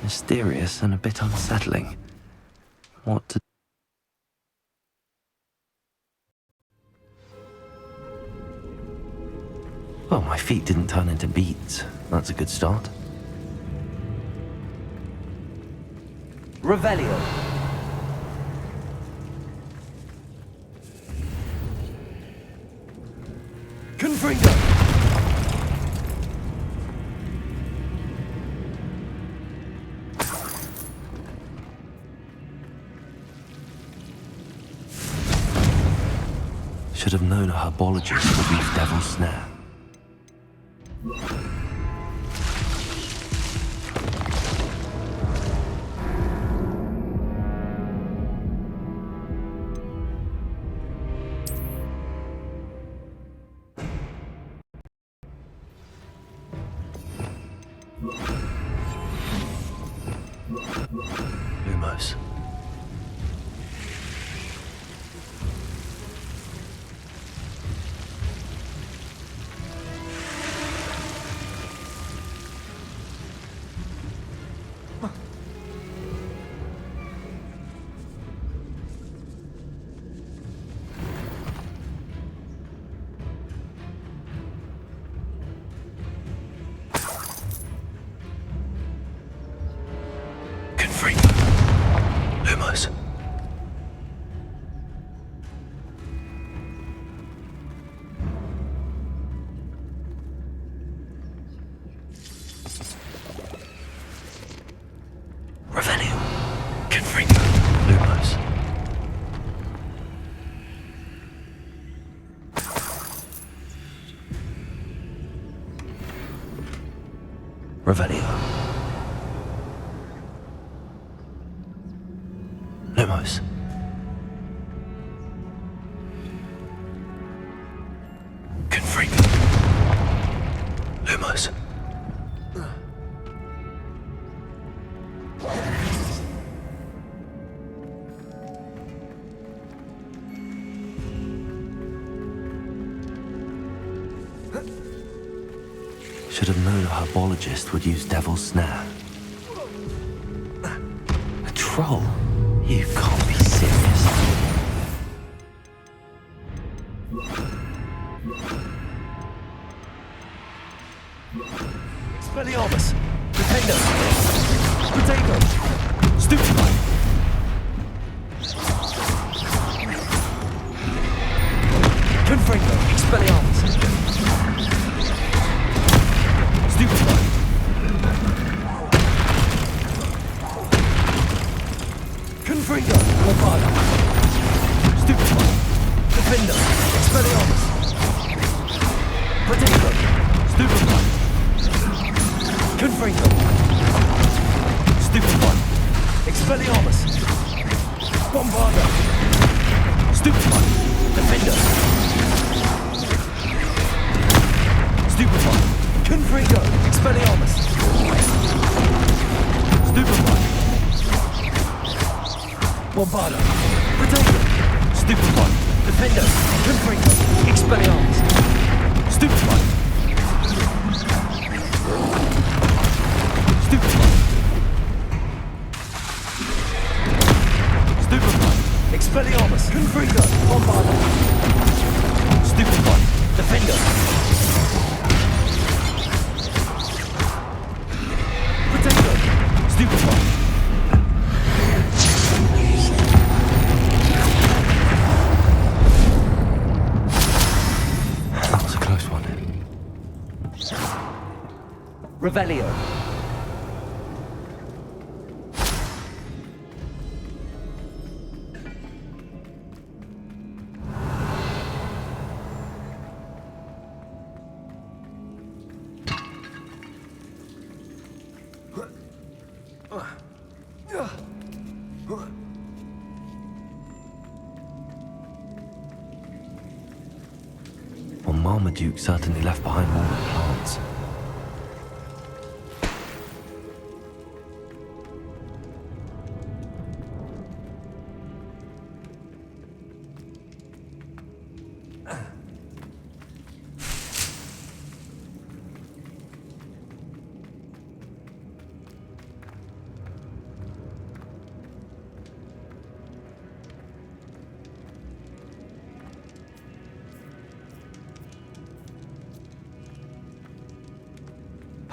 mysterious and a bit unsettling. What to... Well, my feet didn't turn into beads. That's a good start. Revelio. Confringo. Should have known a herbologist would use Devil's Snare. Lumos. Lumos. Revelio. Confringo. Lumos. Revelio. Lumos. Confringo. Lumos. Should have known a herbologist would use Devil's Snare. A troll? You can't be serious. Expelliarmus. Defender. Potato. Stupefy. Confringo. Expelliarmus. Stupefy. Confringo. Bombarda. Stupefy. Defender. Expelliarmus. Potato. Stupefy. Confringo. Stupefy. Expelliarmus. Bombarda. Stupefy. Defender. Stupefy. Confringo. Expelliarmus. Stupefy. Bombarda. Potato. Stupefy. Defender. Confringo. Expelliarmus. Stupefy. Stupefy. Stupefy. Expelliarmus. Confringo. Bombarda. Stupefy. Defender. Potato. Stupefy. That was a close one. Revelio. Well, Marmaduke certainly left behind more than plants.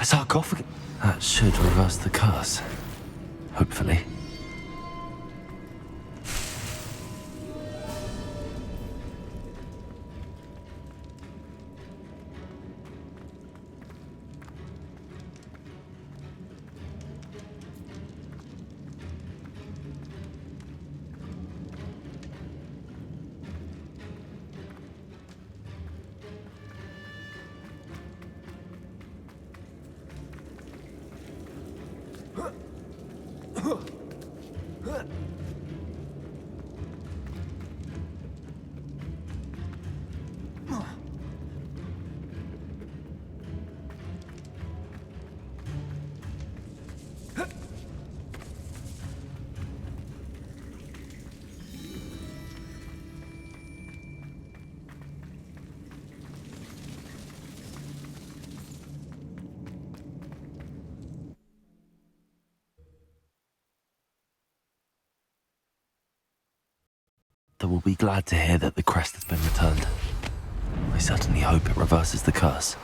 sarcophagus. That should reverse the curse. Hopefully. They will be glad to hear that the crest has been returned. I certainly hope it reverses the curse.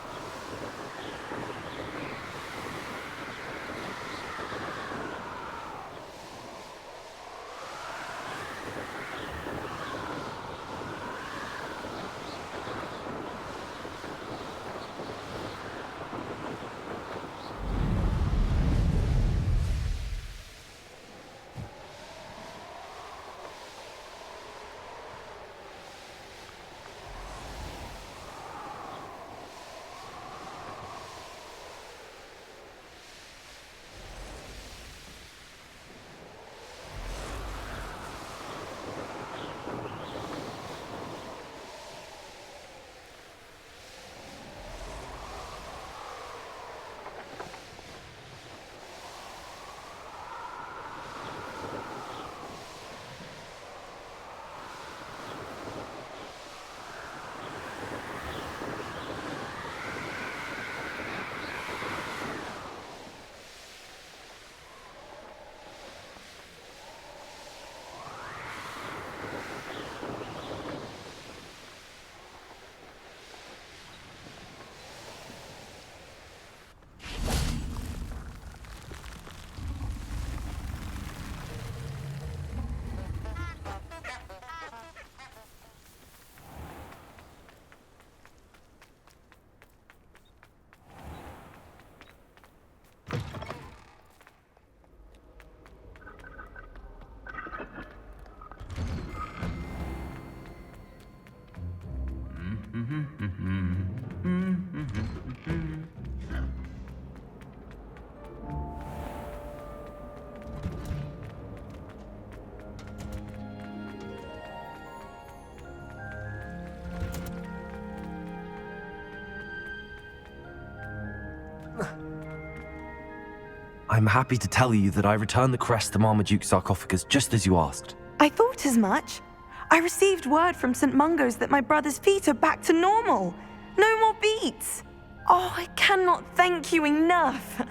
I'm happy to tell you that I returned the crest to Marmaduke's sarcophagus just as you asked. I thought as much. I received word from St. Mungo's that my brother's feet are back to normal. No more beats. Oh, I cannot thank you enough.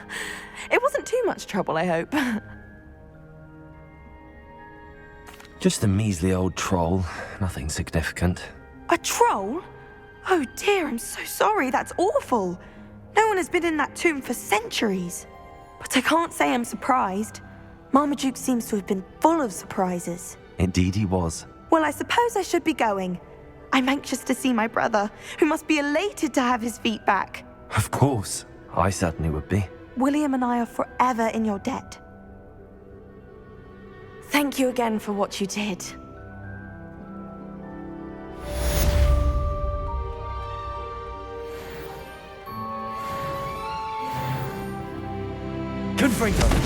It wasn't too much trouble, I hope. Just a measly old troll, nothing significant. A troll? Oh dear, I'm so sorry, that's awful. No one has been in that tomb for centuries. But I can't say I'm surprised. Marmaduke seems to have been full of surprises. Indeed he was. Well, I suppose I should be going. I'm anxious to see my brother, who must be elated to have his feet back. Of course, I certainly would be. William and I are forever in your debt. Thank you again for what you did. Confringo.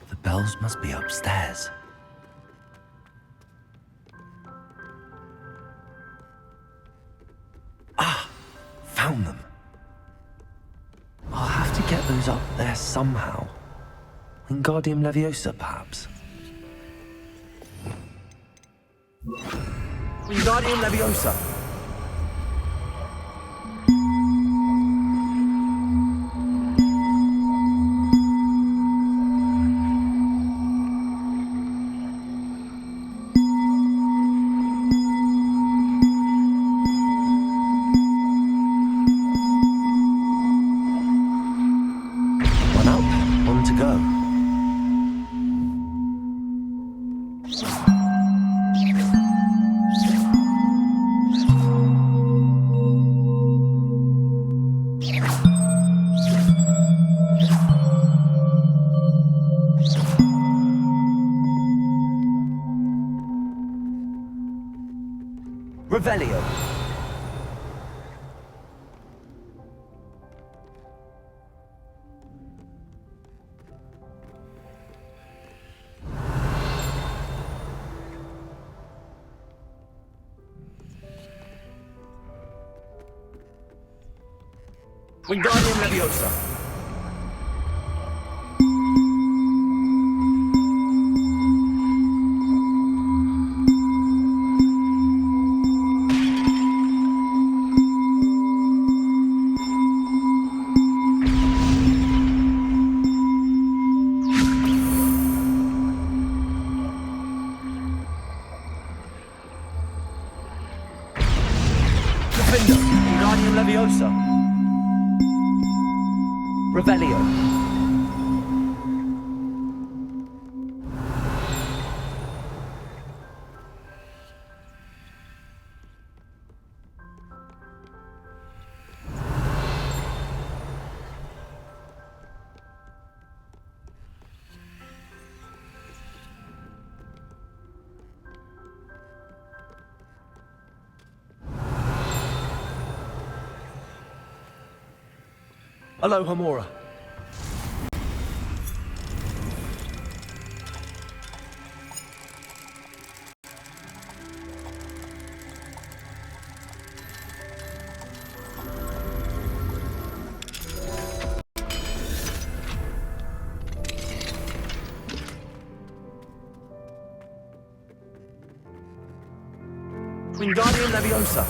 The bells must be upstairs. Found them. I'll have to get those up there somehow. Wingardium Leviosa, perhaps. Wingardium Leviosa. One up, one to go. Revelio. Wingardium Leviosa. Defender. Wingardium Leviosa. Revelio. Aloha Mora. Wingardium Leviosa.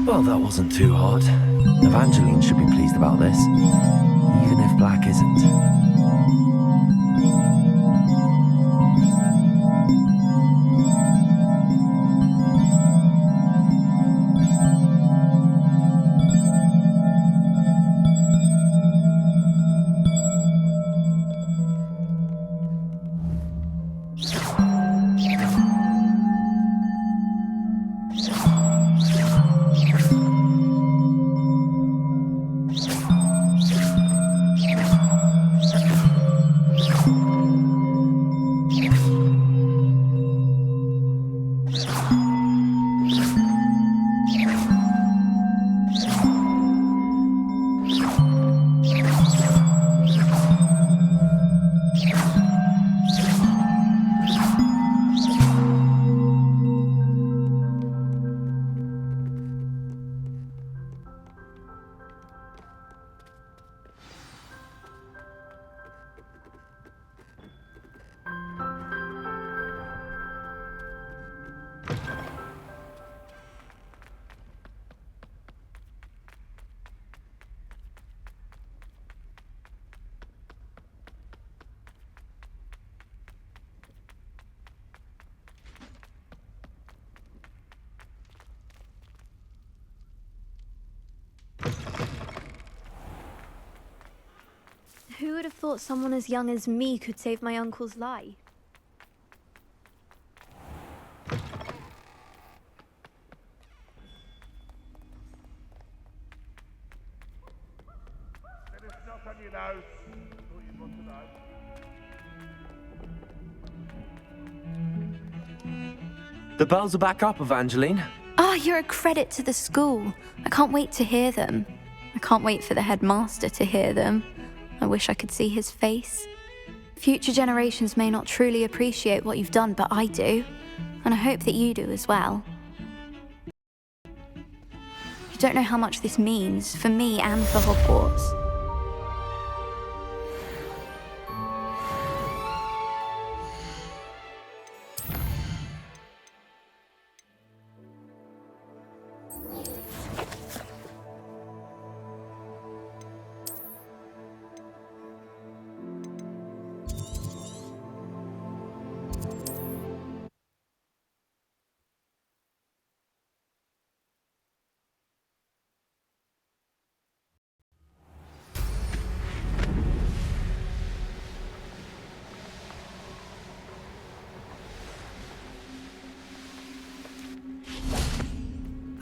Well, that wasn't too hard. Evangeline should be pleased about this, even if Black isn't. Who would have thought someone as young as me could save my uncle's life? The bells are back up, Evangeline. Oh, you're a credit to the school. I can't wait to hear them. I can't wait for the headmaster to hear them. I wish I could see his face. Future generations may not truly appreciate what you've done, but I do. And I hope that you do as well. You don't know how much this means for me and for Hogwarts.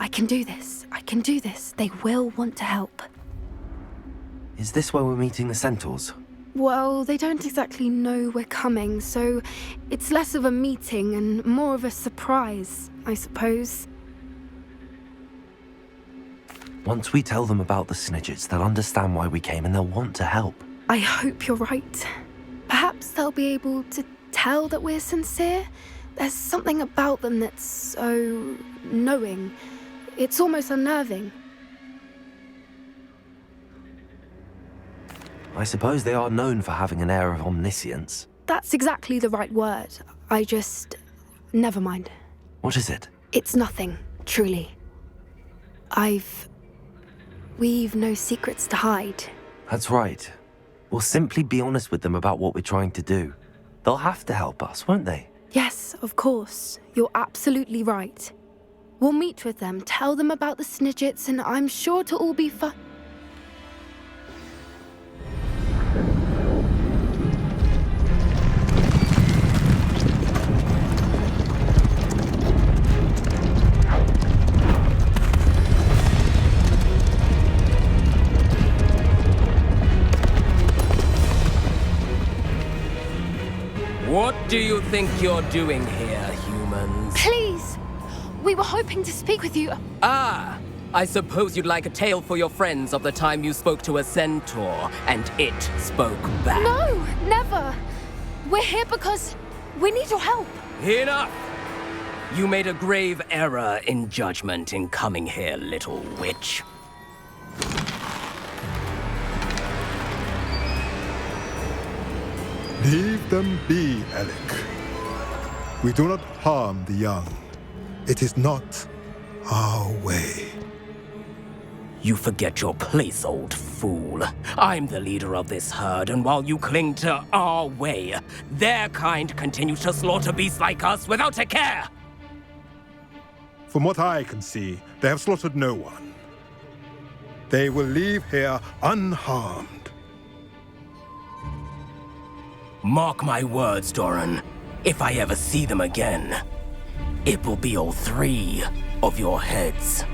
I can do this. I can do this. They will want to help. Is this where we're meeting the centaurs? Well, they don't exactly know we're coming, so it's less of a meeting and more of a surprise, I suppose. Once we tell them about the Snidgets, they'll understand why we came and they'll want to help. I hope you're right. Perhaps they'll be able to tell that we're sincere. There's something about them that's so knowing. It's almost unnerving. I suppose they are known for having an air of omniscience. That's exactly the right word. Never mind. What is it? It's nothing, truly. We've no secrets to hide. That's right. We'll simply be honest with them about what we're trying to do. They'll have to help us, won't they? Yes, of course. You're absolutely right. We'll meet with them, tell them about the Snidgets, and I'm sure it'll all be fun. What do you think you're doing here, humans? Please! We were hoping to speak with you. Ah! I suppose you'd like a tale for your friends of the time you spoke to a centaur, and it spoke back. No, never! We're here because we need your help. Enough! You made a grave error in judgment in coming here, little witch. Leave them be, Alec. We do not harm the young. It is not our way. You forget your place, old fool. I'm the leader of this herd, and while you cling to our way, their kind continues to slaughter beasts like us without a care! From what I can see, they have slaughtered no one. They will leave here unharmed. Mark my words, Doran. If I ever see them again, it will be all 3 of your heads.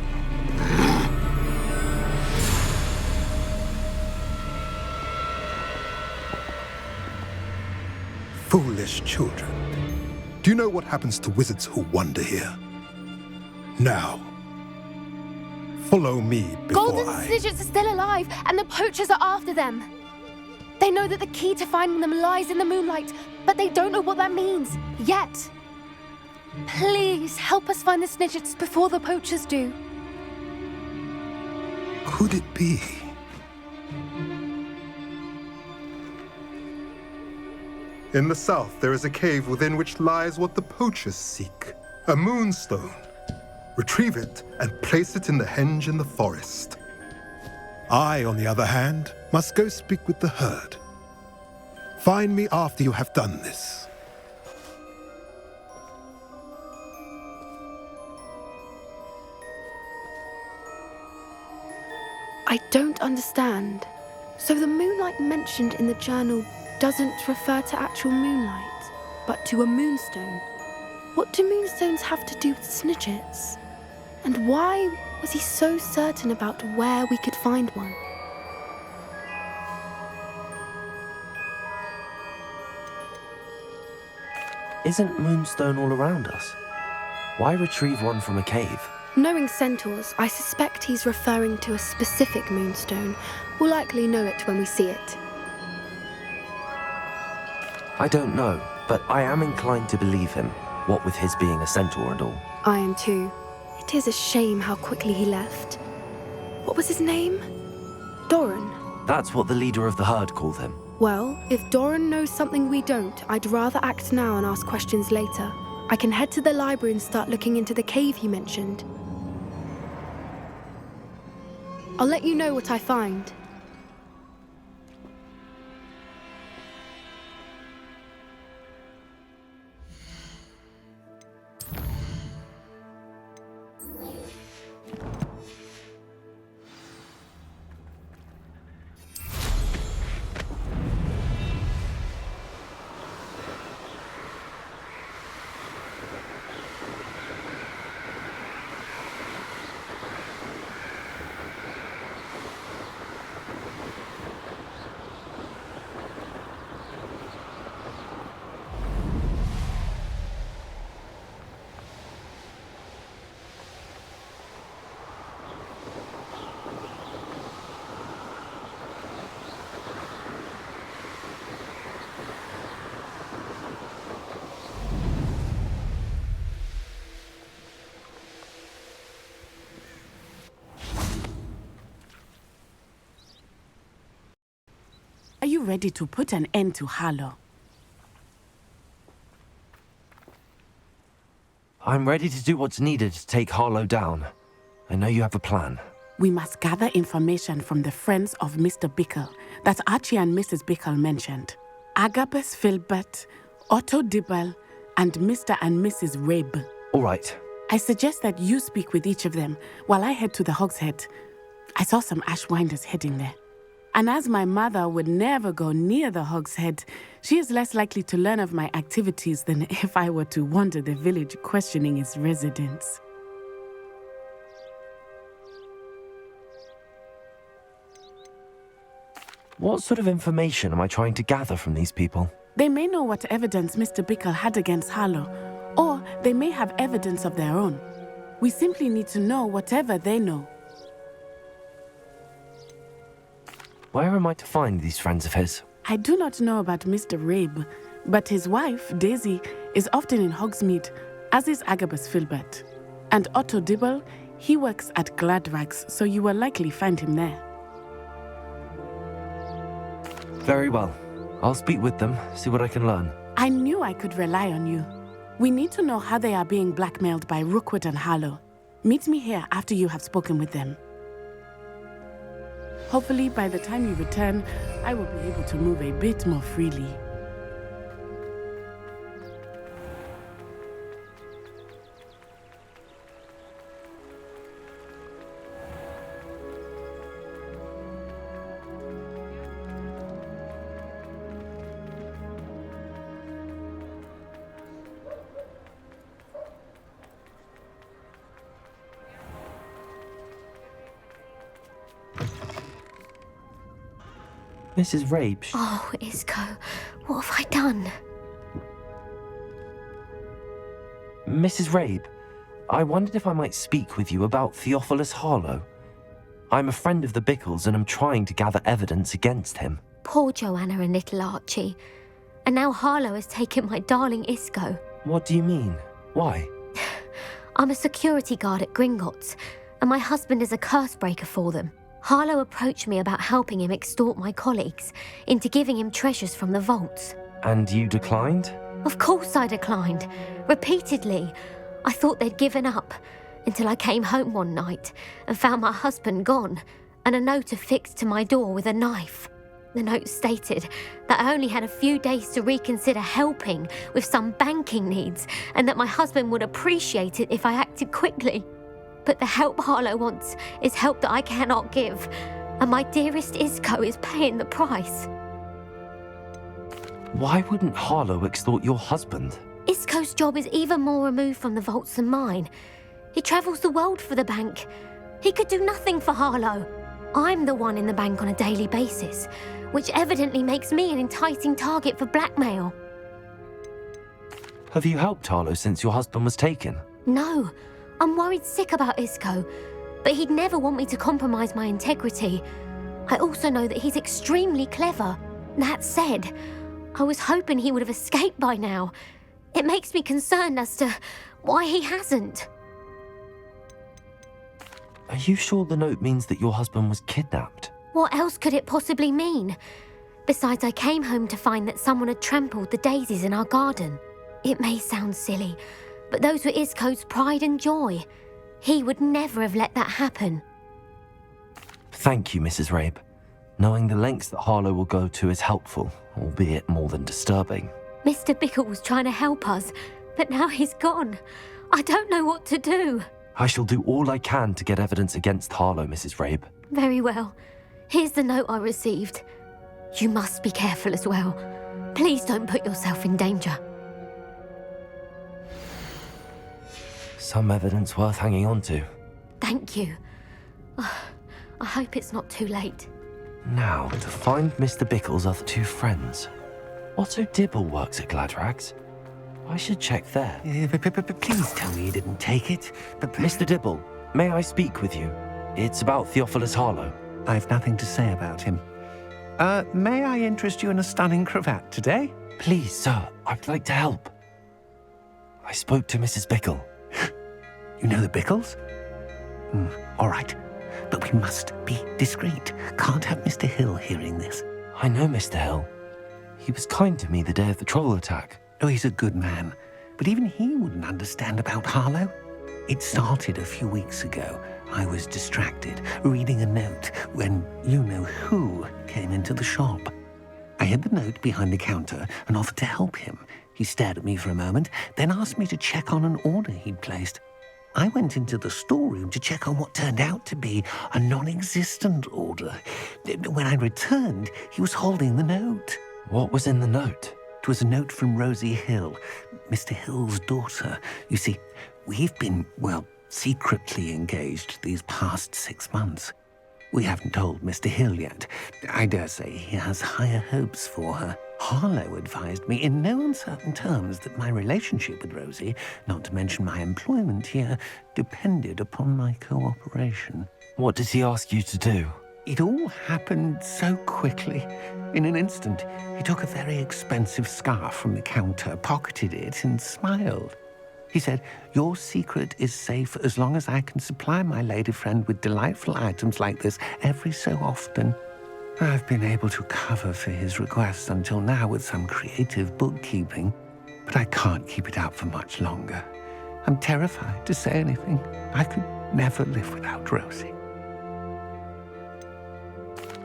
Foolish children. Do you know what happens to wizards who wander here? Now, follow me before Golden Snidgets are still alive, and the poachers are after them. They know that the key to finding them lies in the moonlight, but they don't know what that means, yet. Please, help us find the Snidgets before the poachers do. Could it be? In the south, there is a cave within which lies what the poachers seek. A moonstone. Retrieve it and place it in the henge in the forest. I, on the other hand, must go speak with the herd. Find me after you have done this. I don't understand. So the moonlight mentioned in the journal doesn't refer to actual moonlight, but to a moonstone. What do moonstones have to do with snidgets? And why was he so certain about where we could find one? Isn't moonstone all around us? Why retrieve one from a cave? Knowing centaurs, I suspect he's referring to a specific moonstone. We'll likely know it when we see it. I don't know, but I am inclined to believe him, what with his being a centaur and all. I am too. It is a shame how quickly he left. What was his name? Doran. That's what the leader of the herd called him. Well, if Doran knows something we don't, I'd rather act now and ask questions later. I can head to the library and start looking into the cave you mentioned. I'll let you know what I find. Are you ready to put an end to Harlow? I'm ready to do what's needed to take Harlow down. I know you have a plan. We must gather information from the friends of Mr. Bickle that Archie and Mrs. Bickle mentioned. Agabus Filbert, Otto Dibble, and Mr. and Mrs. Rabe. All right. I suggest that you speak with each of them while I head to the Hogshead. I saw some Ashwinders heading there. And as my mother would never go near the Hogshead, she is less likely to learn of my activities than if I were to wander the village questioning its residents. What sort of information am I trying to gather from these people? They may know what evidence Mr. Bickle had against Harlow, or they may have evidence of their own. We simply need to know whatever they know. Where am I to find these friends of his? I do not know about Mr. Rabe, but his wife, Daisy, is often in Hogsmeade, as is Agabus Filbert. And Otto Dibble, he works at Gladrags, so you will likely find him there. Very well. I'll speak with them, see what I can learn. I knew I could rely on you. We need to know how they are being blackmailed by Rookwood and Harlow. Meet me here after you have spoken with them. Hopefully, by the time you return, I will be able to move a bit more freely. Mrs. Rabe. Oh, Isco, what have I done? Mrs. Rabe, I wondered if I might speak with you about Theophilus Harlow. I'm a friend of the Bickles and I'm trying to gather evidence against him. Poor Joanna and little Archie. And now Harlow has taken my darling Isco. What do you mean? Why? I'm a security guard at Gringotts, and my husband is a curse breaker for them. Harlow approached me about helping him extort my colleagues into giving him treasures from the vaults. And you declined? Of course I declined. Repeatedly. I thought they'd given up, until I came home one night and found my husband gone, and a note affixed to my door with a knife. The note stated that I only had a few days to reconsider helping with some banking needs, and that my husband would appreciate it if I acted quickly. But the help Harlow wants is help that I cannot give. And my dearest Isco is paying the price. Why wouldn't Harlow extort your husband? Isco's job is even more removed from the vaults than mine. He travels the world for the bank. He could do nothing for Harlow. I'm the one in the bank on a daily basis, which evidently makes me an enticing target for blackmail. Have you helped Harlow since your husband was taken? No, I'm worried sick about Isco, but he'd never want me to compromise my integrity. I also know that he's extremely clever. That said, I was hoping he would have escaped by now. It makes me concerned as to why he hasn't. Are you sure the note means that your husband was kidnapped? What else could it possibly mean? Besides, I came home to find that someone had trampled the daisies in our garden. It may sound silly, but those were Isco's pride and joy. He would never have let that happen. Thank you, Mrs. Rabe. Knowing the lengths that Harlow will go to is helpful, albeit more than disturbing. Mr. Bickle was trying to help us, but now he's gone. I don't know what to do. I shall do all I can to get evidence against Harlow, Mrs. Rabe. Very well. Here's the note I received. You must be careful as well. Please don't put yourself in danger. Some evidence worth hanging on to. Thank you. I hope it's not too late. Now, to find Mr. Bickle's other two friends. Otto Dibble works at Gladrags. I should check there. Please tell me you didn't take it. Mr. Dibble, may I speak with you? It's about Theophilus Harlow. I've nothing to say about him. May I interest you in a stunning cravat today? Please, sir, I'd like to help. I spoke to Mrs. Bickle. You know the Bickles? All right, but we must be discreet. Can't have Mr. Hill hearing this. I know Mr. Hill. He was kind to me the day of the troll attack. Oh, he's a good man, but even he wouldn't understand about Harlow. It started a few weeks ago. I was distracted, reading a note, when you-know-who came into the shop. I hid the note behind the counter and offered to help him. He stared at me for a moment, then asked me to check on an order he'd placed. I went into the storeroom to check on what turned out to be a non-existent order. When I returned, he was holding the note. What was in the note? It was a note from Rosie Hill, Mr. Hill's daughter. You see, we've been, secretly engaged these past 6 months. We haven't told Mr. Hill yet. I dare say he has higher hopes for her. Harlow advised me in no uncertain terms that my relationship with Rosie, not to mention my employment here, depended upon my cooperation. What did he ask you to do? It all happened so quickly. In an instant, he took a very expensive scarf from the counter, pocketed it, and smiled. He said, "Your secret is safe as long as I can supply my lady friend with delightful items like this every so often." I've been able to cover for his requests until now with some creative bookkeeping, but I can't keep it up for much longer. I'm terrified to say anything. I could never live without Rosie.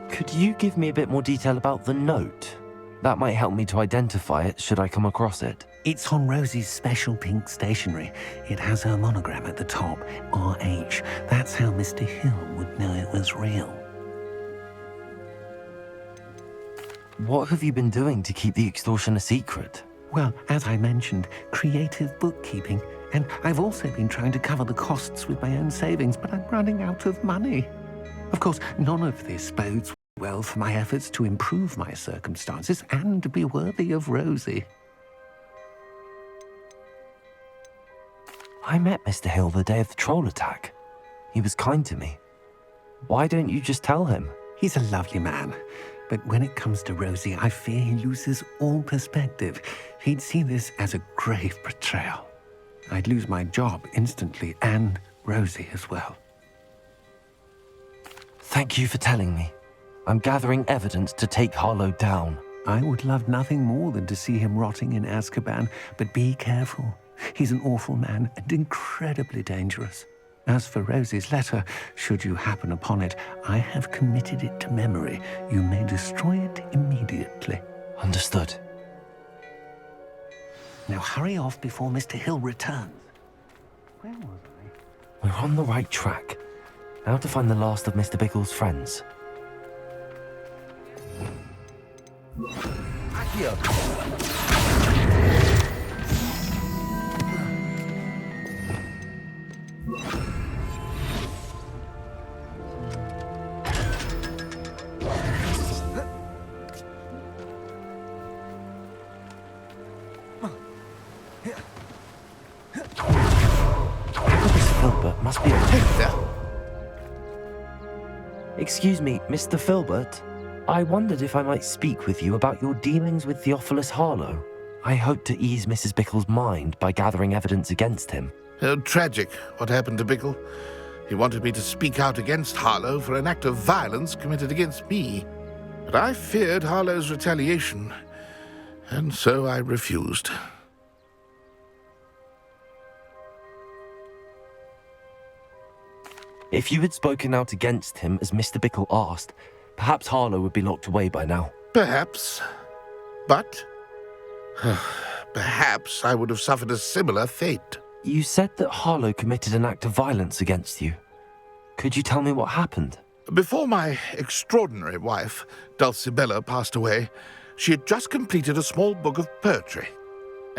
Could you give me a bit more detail about the note? That might help me to identify it should I come across it. It's on Rosie's special pink stationery. It has her monogram at the top, RH. That's how Mr. Hill would know it was real. What have you been doing to keep the extortion a secret? Well, as I mentioned, creative bookkeeping. And I've also been trying to cover the costs with my own savings, but I'm running out of money. Of course, none of this bodes well for my efforts to improve my circumstances and to be worthy of Rosie. I met Mr. Hill the day of the troll attack. He was kind to me. Why don't you just tell him? He's a lovely man, but when it comes to Rosie, I fear he loses all perspective. He'd see this as a grave betrayal. I'd lose my job instantly, and Rosie as well. Thank you for telling me. I'm gathering evidence to take Harlow down. I would love nothing more than to see him rotting in Azkaban, but be careful. He's an awful man and incredibly dangerous. As for Rosie's letter, should you happen upon it, I have committed it to memory. You may destroy it immediately. Understood. Now hurry off before Mr. Hill returns. Where was I? We're on the right track. Now to find the last of Mr. Bickle's friends. Accio. Agabus Filbert must be Hey there. Excuse me, Mr. Filbert. I wondered if I might speak with you about your dealings with Theophilus Harlow. I hope to ease Mrs. Bickle's mind by gathering evidence against him. Tragic, what happened to Bickle. He wanted me to speak out against Harlow for an act of violence committed against me. But I feared Harlow's retaliation, and so I refused. If you had spoken out against him as Mr. Bickle asked, perhaps Harlow would be locked away by now. Perhaps. But perhaps I would have suffered a similar fate. You said that Harlow committed an act of violence against you. Could you tell me what happened? Before my extraordinary wife, Dulcibella, passed away, she had just completed a small book of poetry.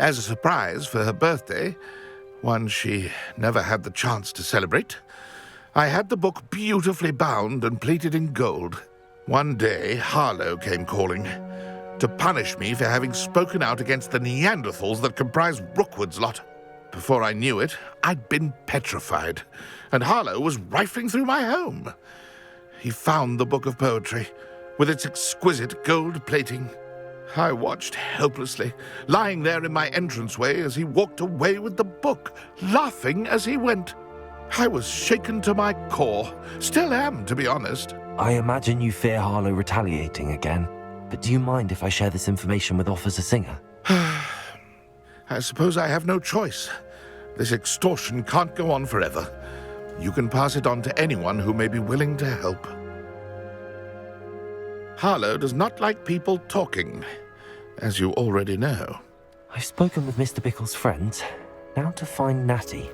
As a surprise for her birthday, one she never had the chance to celebrate, I had the book beautifully bound and plated in gold. One day, Harlow came calling to punish me for having spoken out against the Neanderthals that comprise Rookwood's lot. Before I knew it, I'd been petrified, and Harlow was rifling through my home. He found the book of poetry, with its exquisite gold plating. I watched helplessly, lying there in my entranceway as he walked away with the book, laughing as he went. I was shaken to my core. Still am, to be honest. I imagine you fear Harlow retaliating again, but do you mind if I share this information with Officer Singer? I suppose I have no choice. This extortion can't go on forever. You can pass it on to anyone who may be willing to help. Harlow does not like people talking, as you already know. I've spoken with Mr. Bickle's friends. Now to find Natty.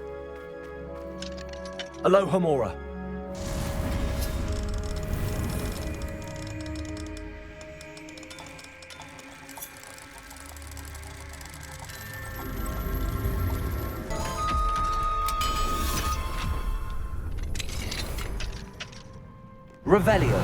Aloha Mora. Revelio.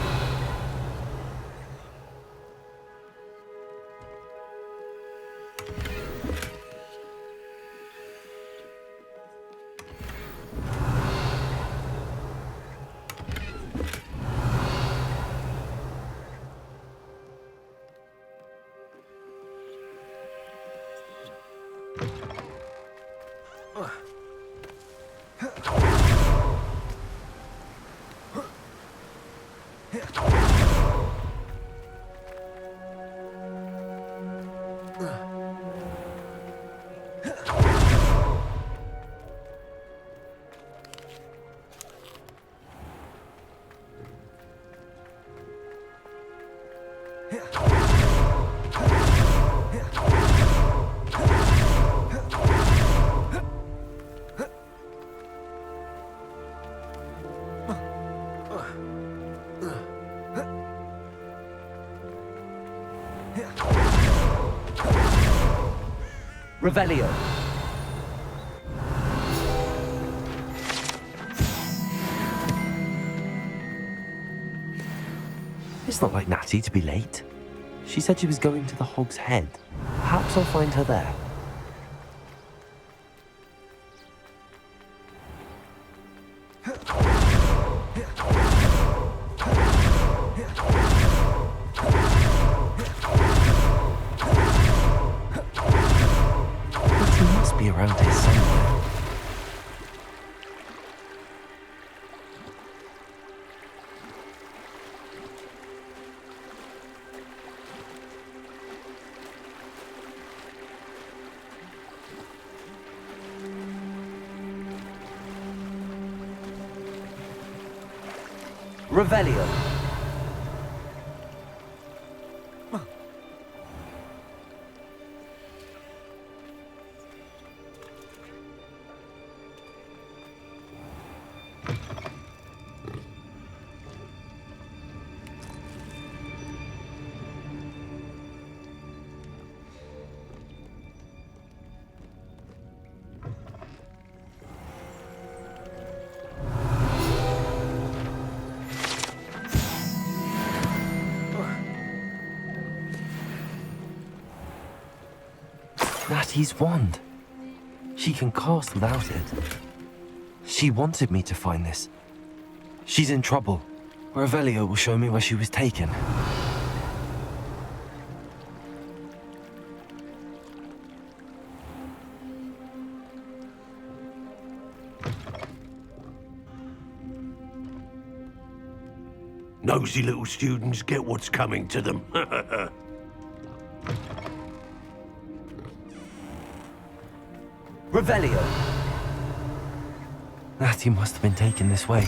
Revelio. It's not like Natty to be late. She said she was going to the Hog's Head. Perhaps I'll find her there. But he must be around here somewhere. Revelio. Natty's wand. She can cast without it. She wanted me to find this. She's in trouble. Revelio will show me where she was taken. Nosy little students get what's coming to them. Revelio. Natty must have been taken this way.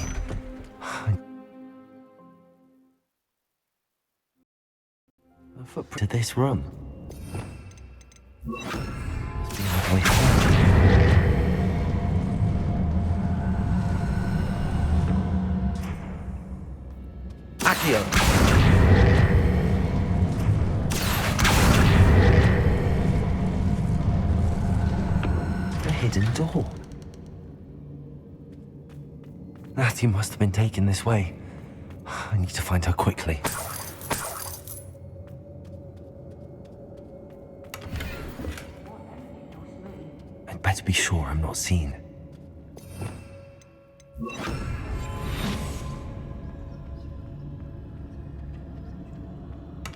A footprint to this room. Must be another way home. Accio. A hidden door. Natty must have been taken this way. I need to find her quickly. I'd better be sure I'm not seen.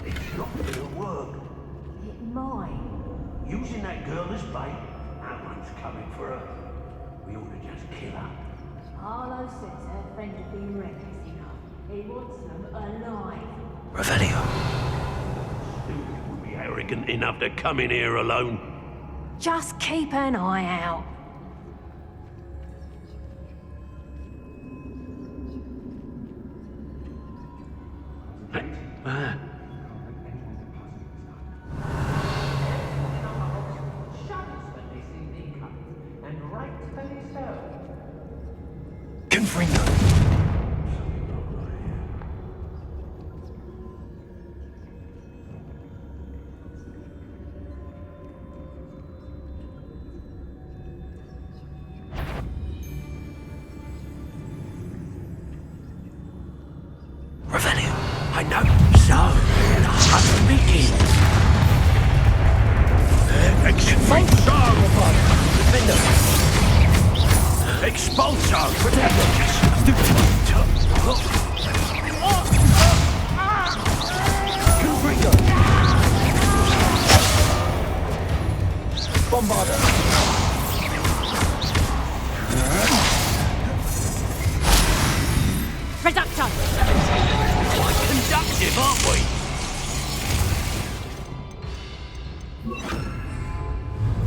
It's not gonna work. It might. Using that girl as bait, that one's coming for her. We ought to just kill her. Harlow says her friend has been reckless enough. He wants them alive. Revelio. Stupid would be arrogant enough to come in here alone. Just keep an eye out. Confringo. Revelio. I know. So, the hunt begins. Expulsar! Defender. Expulsar! Confringo. Bombarder. Reducto! Quite conductive, aren't we?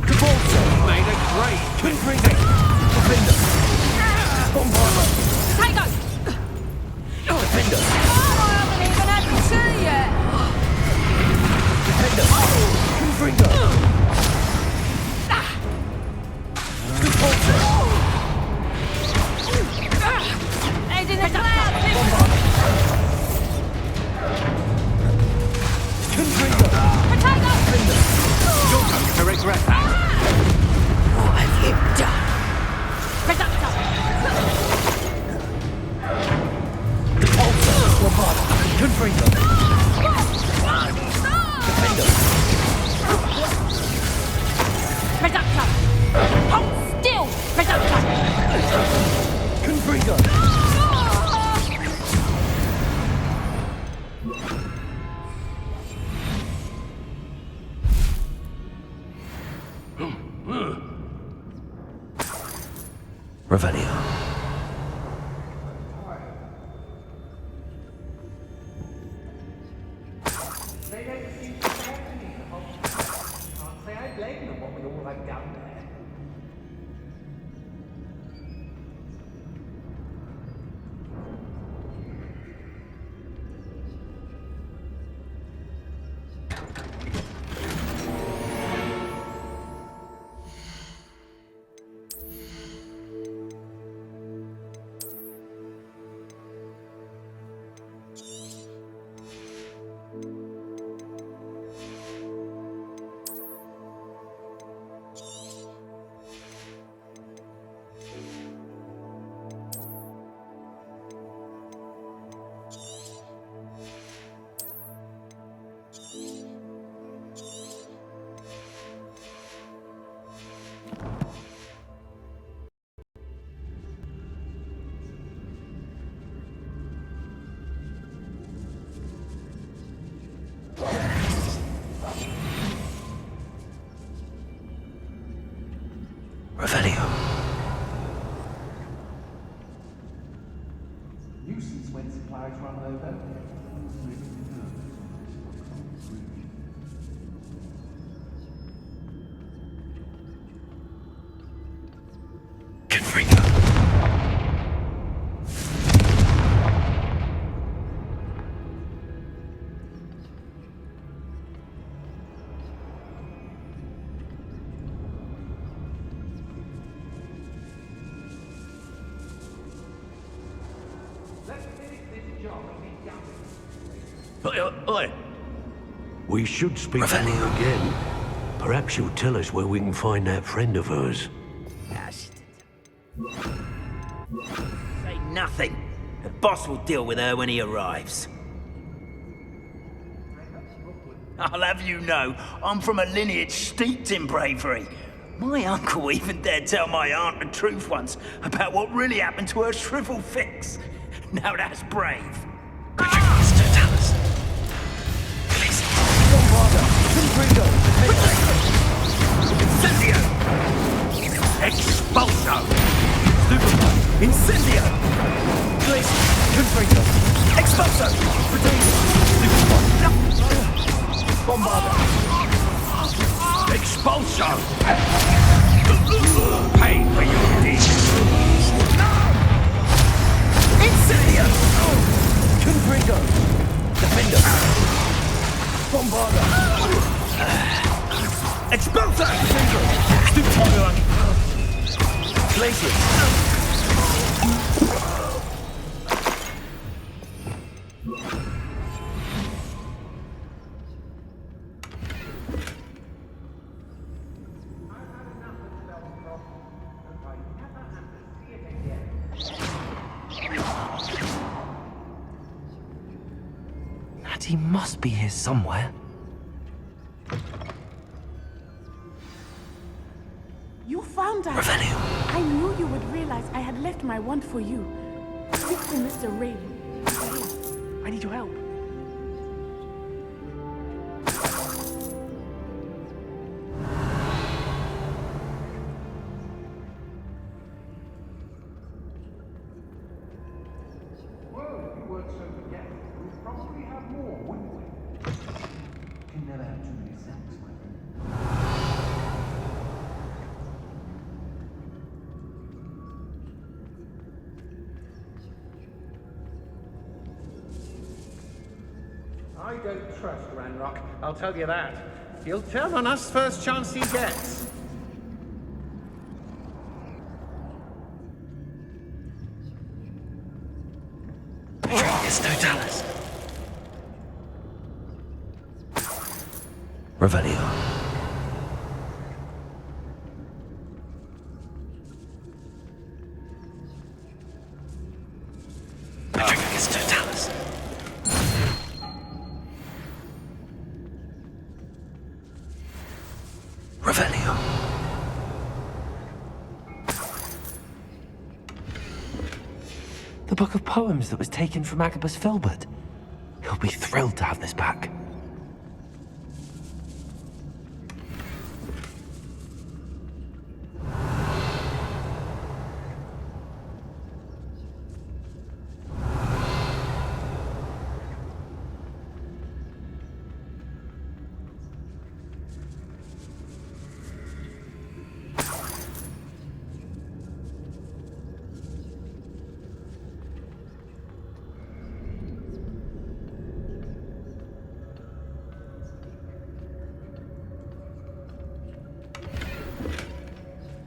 Cabalso. Made a great Confringo. Defender. Bombarder. Potato! Defender. I haven't even had the tea yet! Defender. Confringo. Cabalso. Head in the clouds! Confringo. Potato! Defender. You're going to regret that. What have you done? Reducto! Cabalso. Bombarder. Confringo. Defender. Reducto! Hold still! Reducto! Confringo. Revelio. Revelio. Nuisance when supplies run over. Oi! We should speak to her again. Perhaps she'll tell us where we can find that friend of hers. Say nothing. The boss will deal with her when he arrives. I'll have you know, I'm from a lineage steeped in bravery. My uncle even dared tell my aunt the truth once about what really happened to her shrivel fix. Now that's brave. Incendio! Expulso! Superman! Incendio! Glacier! Confringo! Expulso! Potato! Superman! Bombardo! Expulso! Pay for your deeds! Incendio! Confringo! Defender! Bombardo! Expulso! Stupendo! Glacier! Natty must be here somewhere. You found us. Revelio. I knew you would realize I had left my wand for you. Speak to Mr. Raven. I need your help. Well, if you weren't so forgetful, we'd probably have more, wouldn't we? Can never have too many selves, my friend. I don't trust Ranrock, I'll tell you that. He'll turn on us first chance he gets. It's no Dallas. Revelio. It's no Dallas. Revelio. The book of poems that was taken from Agabus Filbert. He'll be thrilled to have this back.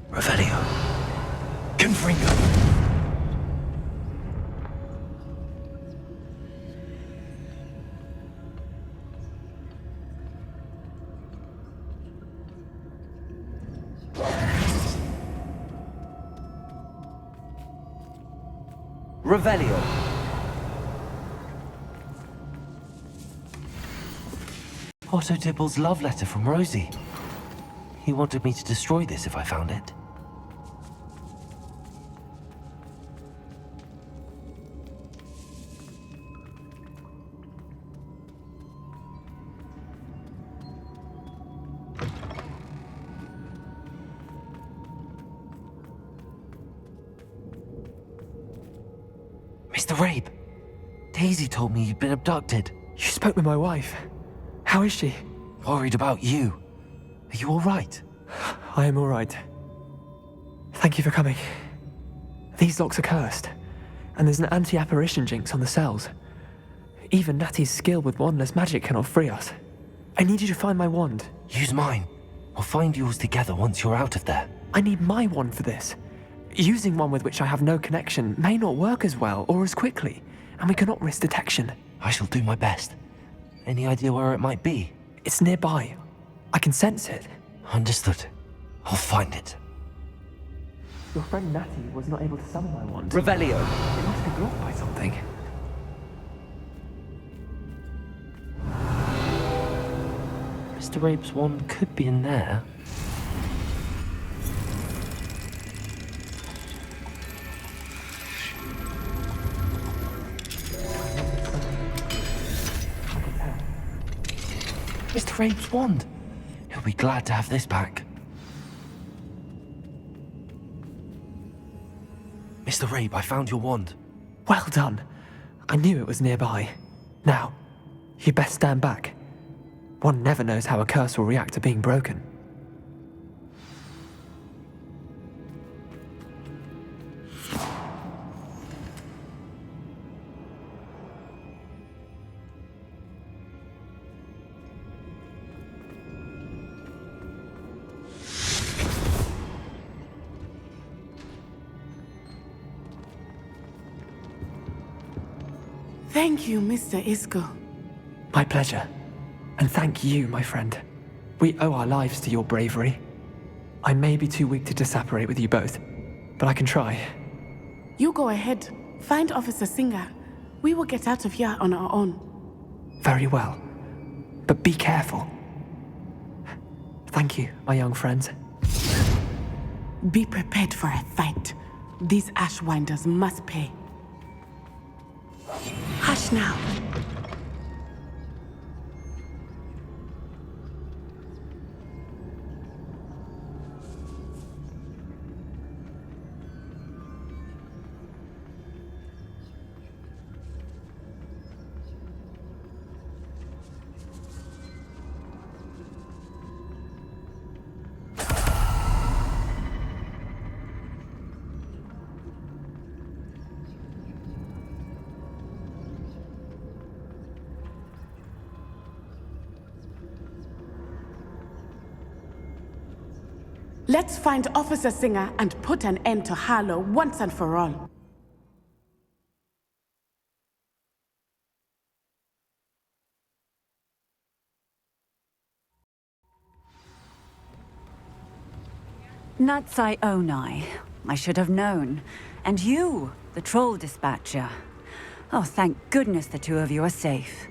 Revelio. Confringo. Revelio. Otto Dibble's love letter from Rosie. He wanted me to destroy this if I found it. Mr. Rabe, Daisy told me you'd been abducted. You spoke with my wife. How is she? Worried about you. Are you all right? I am all right. Thank you for coming. These locks are cursed, and there's an anti-apparition jinx on the cells. Even Natty's skill with wandless magic cannot free us. I need you to find my wand. Use mine. We'll find yours together once you're out of there. I need my wand for this. Using one with which I have no connection may not work as well or as quickly, and we cannot risk detection. I shall do my best. Any idea where it might be? It's nearby. I can sense it. Understood. I'll find it. Your friend Natty was not able to summon my wand. Revelio. It must be blocked by something. Mr. Rabe's wand could be in there. Mr. Rabe's wand. He'll be glad to have this back. Mr. Rabe, I found your wand. Well done. I knew it was nearby. Now, you best stand back. One never knows how a curse will react to being broken. Thank you, Mr. Isco. My pleasure. And thank you, my friend. We owe our lives to your bravery. I may be too weak to disapparate with you both, but I can try. You go ahead. Find Officer Singer. We will get out of here on our own. Very well. But be careful. Thank you, my young friends. Be prepared for a fight. These Ashwinders must pay. Hush now. Let's find Officer Singer and put an end to Harlow once and for all. Natsai Onai. I should have known. And you, the troll dispatcher. Oh, thank goodness the two of you are safe.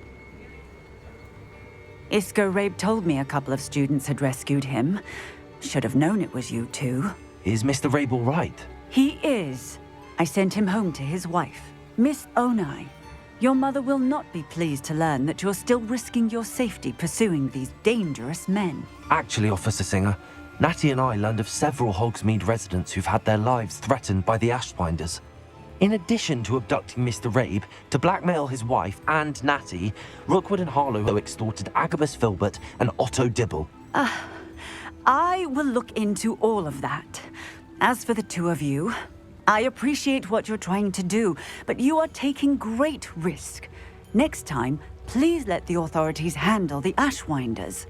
Isco Rabe told me a couple of students had rescued him. Should have known it was you two. Is Mr. Rabe all right? He is. I sent him home to his wife, Miss Onai. Your mother will not be pleased to learn that you're still risking your safety pursuing these dangerous men. Actually, Officer Singer, Natty and I learned of several Hogsmeade residents who've had their lives threatened by the Ashwinders. In addition to abducting Mr. Rabe to blackmail his wife and Natty, Rookwood and Harlow extorted Agabus Filbert and Otto Dibble. I will look into all of that. As for the two of you, I appreciate what you're trying to do, but you are taking great risk. Next time, please let the authorities handle the Ashwinders.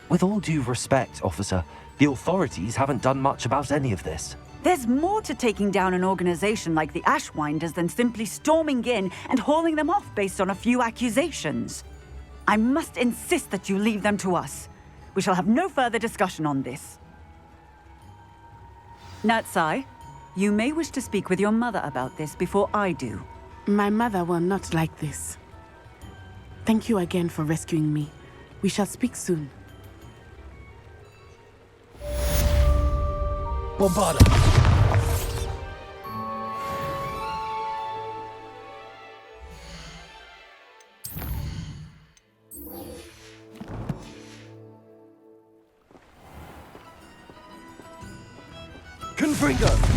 With all due respect, officer, the authorities haven't done much about any of this. There's more to taking down an organization like the Ashwinders than simply storming in and hauling them off based on a few accusations. I must insist that you leave them to us. We shall have no further discussion on this. Natsai, you may wish to speak with your mother about this before I do. My mother will not like this. Thank you again for rescuing me. We shall speak soon. Bombarda! Confringo!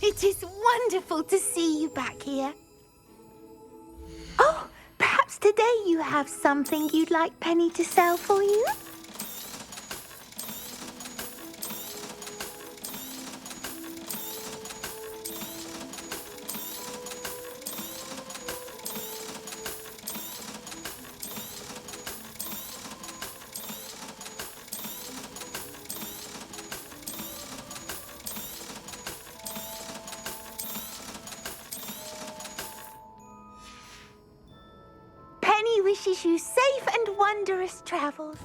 It is wonderful to see you back here. Oh, perhaps today you have something you'd like Penny to sell for you? Wishes you safe and wondrous travels.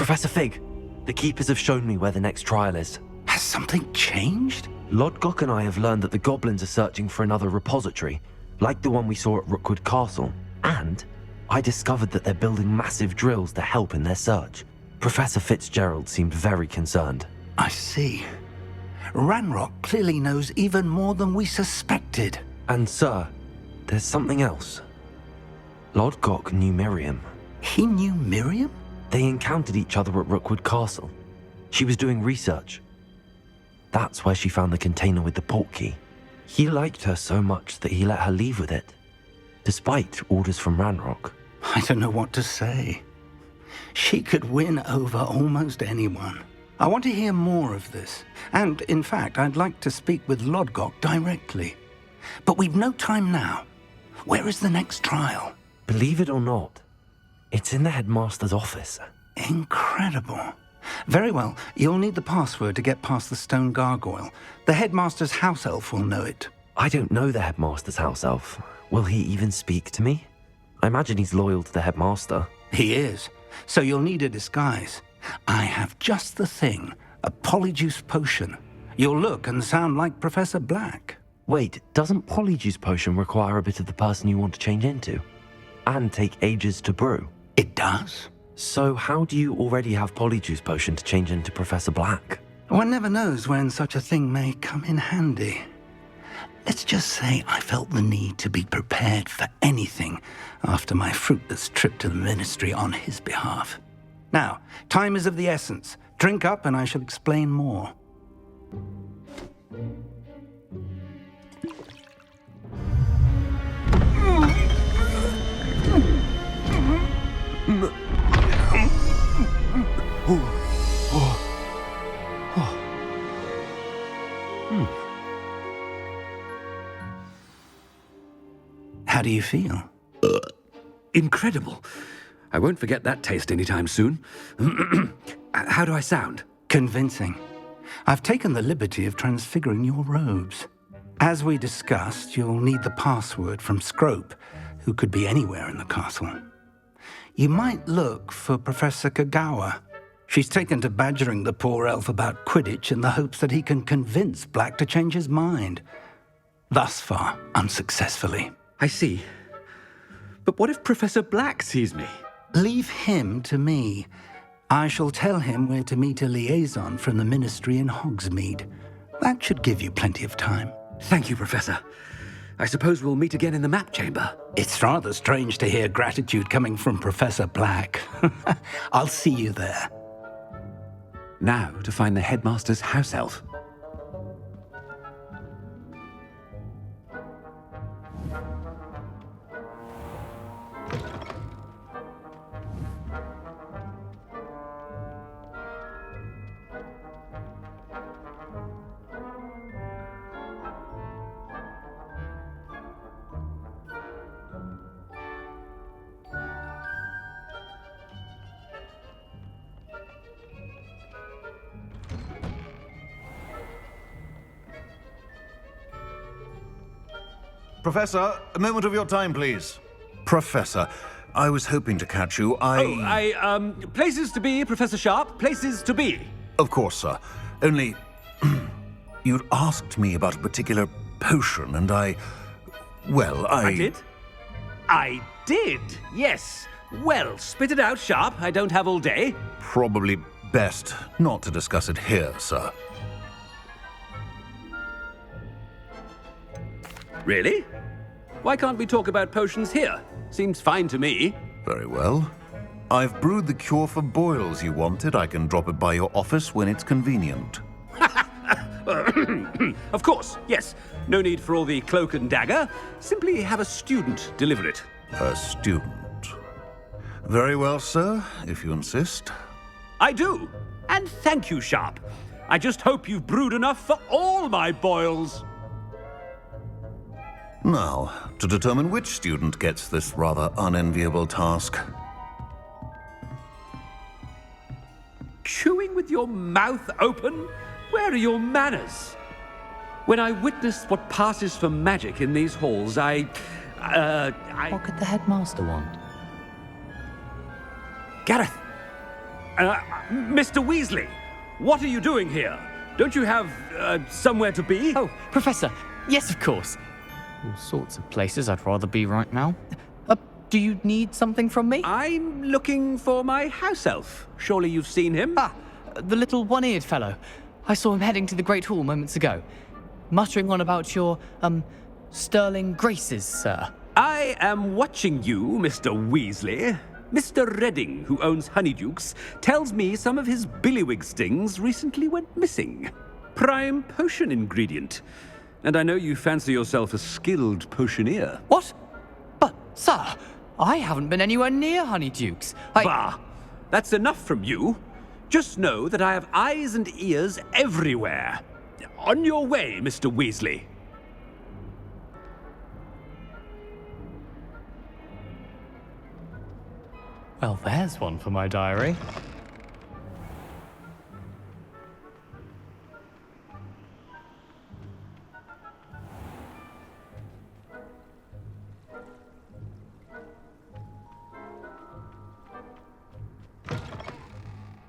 Professor Fig, the Keepers have shown me where the next trial is. Has something changed? Lodgok and I have learned that the goblins are searching for another repository, like the one we saw at Rookwood Castle. And I discovered that they're building massive drills to help in their search. Professor Fitzgerald seemed very concerned. I see. Ranrock clearly knows even more than we suspected. And sir, there's something else. Lodgok knew Miriam. He knew Miriam? They encountered each other at Rookwood Castle. She was doing research. That's where she found the container with the portkey. He liked her so much that he let her leave with it, despite orders from Ranrock. I don't know what to say. She could win over almost anyone. I want to hear more of this. And, in fact, I'd like to speak with Lodgok directly. But we've no time now. Where is the next trial? Believe it or not, it's in the headmaster's office. Incredible. Very well. You'll need the password to get past the stone gargoyle. The headmaster's house elf will know it. I don't know the headmaster's house elf. Will he even speak to me? I imagine he's loyal to the headmaster. He is. So you'll need a disguise. I have just the thing. A polyjuice potion. You'll look and sound like Professor Black. Wait, doesn't polyjuice potion require a bit of the person you want to change into? And take ages to brew? It does. So how do you already have polyjuice potion to change into Professor Black? One never knows when such a thing may come in handy. Let's just say I felt the need to be prepared for anything after my fruitless trip to the ministry on his behalf. Now, time is of the essence. Drink up and I shall explain more. How do you feel? Incredible. I won't forget that taste anytime soon. How do I sound? Convincing. I've taken the liberty of transfiguring your robes. As we discussed, you'll need the password from Scrope, who could be anywhere in the castle. You might look for Professor Kagawa. She's taken to badgering the poor elf about Quidditch in the hopes that he can convince Black to change his mind. Thus far, unsuccessfully. I see. But what if Professor Black sees me? Leave him to me. I shall tell him where to meet a liaison from the ministry in Hogsmeade. That should give you plenty of time. Thank you, Professor. I suppose we'll meet again in the map chamber. It's rather strange to hear gratitude coming from Professor Black. I'll see you there. Now to find the headmaster's house elf. Professor, a moment of your time, please. Professor, I was hoping to catch you. Places to be, Professor Sharp. Places to be. Of course, sir. Only, you'd asked me about a particular potion, and I did? I did, yes. Well, spit it out, Sharp. I don't have all day. Probably best not to discuss it here, sir. Really? Why can't we talk about potions here? Seems fine to me. Very well. I've brewed the cure for boils you wanted. I can drop it by your office when it's convenient. Of course, yes. No need for all the cloak and dagger. Simply have a student deliver it. A student? Very well, sir, if you insist. I do. And thank you, Sharp. I just hope you've brewed enough for all my boils. Now, to determine which student gets this rather unenviable task. Chewing with your mouth open? Where are your manners? When I witness what passes for magic in these halls, I... What could the headmaster want? Gareth! Mr. Weasley, what are you doing here? Don't you have, somewhere to be? Oh, Professor, yes, of course. All sorts of places I'd rather be right now. Do you need something from me? I'm looking for my house elf. Surely you've seen him? Ah, the little one-eared fellow. I saw him heading to the Great Hall moments ago, muttering on about your, sterling graces, sir. I am watching you, Mr. Weasley. Mr. Redding, who owns Honeydukes, tells me some of his billywig stings recently went missing. Prime potion ingredient. And I know you fancy yourself a skilled potioneer. What? But, sir, I haven't been anywhere near Honeydukes. Bah! That's enough from you. Just know that I have eyes and ears everywhere. On your way, Mr. Weasley. Well, there's one for my diary.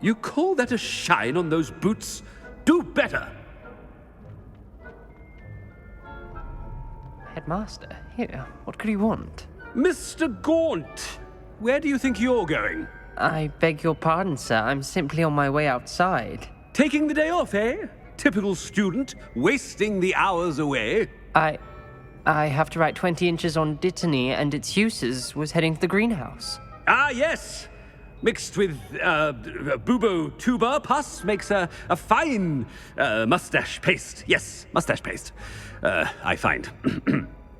You call that a shine on those boots? Do better! Headmaster, here, what could you want? Mr. Gaunt! Where do you think you're going? I beg your pardon, sir. I'm simply on my way outside. Taking the day off, eh? Typical student, wasting the hours away. I have to write 20 inches on Dittany and its uses. Was heading to the greenhouse. Ah, yes! Mixed with bubo tuber pus makes a fine mustache paste. Yes, mustache paste. I find.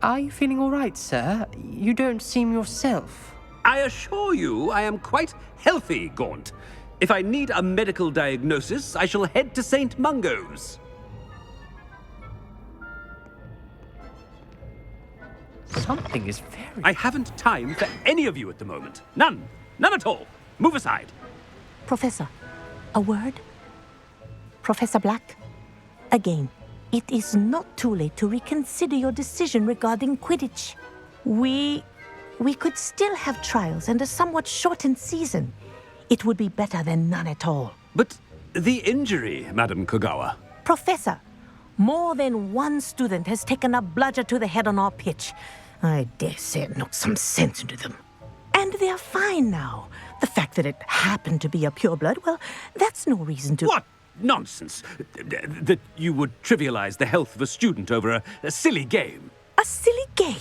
Are you feeling all right, sir? You don't seem yourself. I assure you I am quite healthy, Gaunt. If I need a medical diagnosis, I shall head to St. Mungo's. Something is very... I haven't time for any of you at the moment. None. None at all. Move aside. Professor, a word? Professor Black? Again, it is not too late to reconsider your decision regarding Quidditch. We could still have trials and a somewhat shortened season. It would be better than none at all. But the injury, Madam Kogawa. Professor, more than one student has taken a bludger to the head on our pitch. I dare say it knocked some sense into them. And they're fine now. The fact that it happened to be a pureblood, well, that's no reason to... What nonsense! That you would trivialize the health of a student over a silly game. A silly game?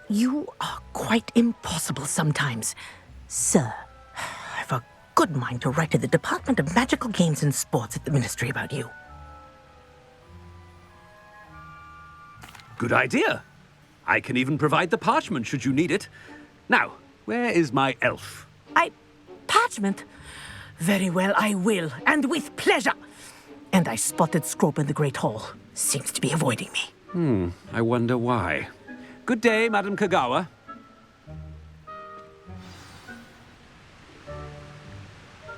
You are quite impossible sometimes. Sir, I've a good mind to write to the Department of Magical Games and Sports at the Ministry about you. Good idea. I can even provide the parchment should you need it. Now, where is my elf? Parchment? Very well, I will, and with pleasure. And I spotted Scrope in the Great Hall. Seems to be avoiding me. I wonder why. Good day, Madam Kogawa.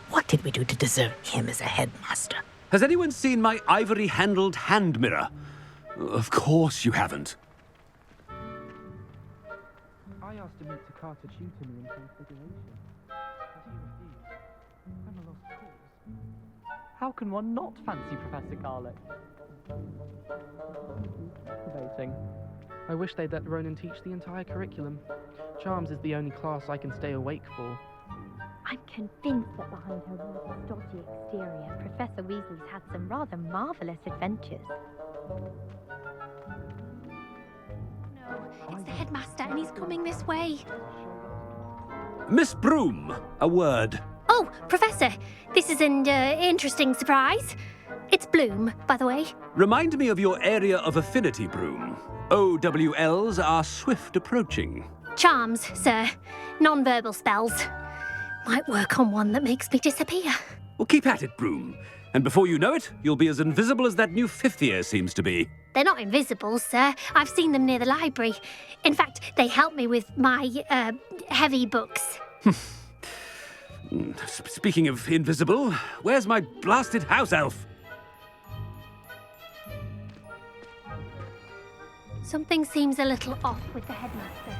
What did we do to deserve him as a headmaster? Has anyone seen my ivory-handled hand mirror? Of course you haven't. I asked him to cast a tutor me in Transfiguration, but he refused. I'm a lost cause. How can one not fancy Professor Garlick? Debating. I wish they'd let Ronan teach the entire curriculum. Charms is the only class I can stay awake for. I'm convinced that behind her rather dodgy exterior, Professor Weasley's had some rather marvellous adventures. It's the headmaster, and he's coming this way. Miss Broom, a word. Oh, Professor, this is an interesting surprise. It's Bloom, by the way. Remind me of your area of affinity, Broom. OWLs are swift approaching. Charms, sir. Non-verbal spells. Might work on one that makes me disappear. Well, keep at it, Broom. And before you know it, you'll be as invisible as that new fifth year seems to be. They're not invisible, sir. I've seen them near the library. In fact, they help me with my, heavy books. Speaking of invisible, where's my blasted house elf? Something seems a little off with the headmaster.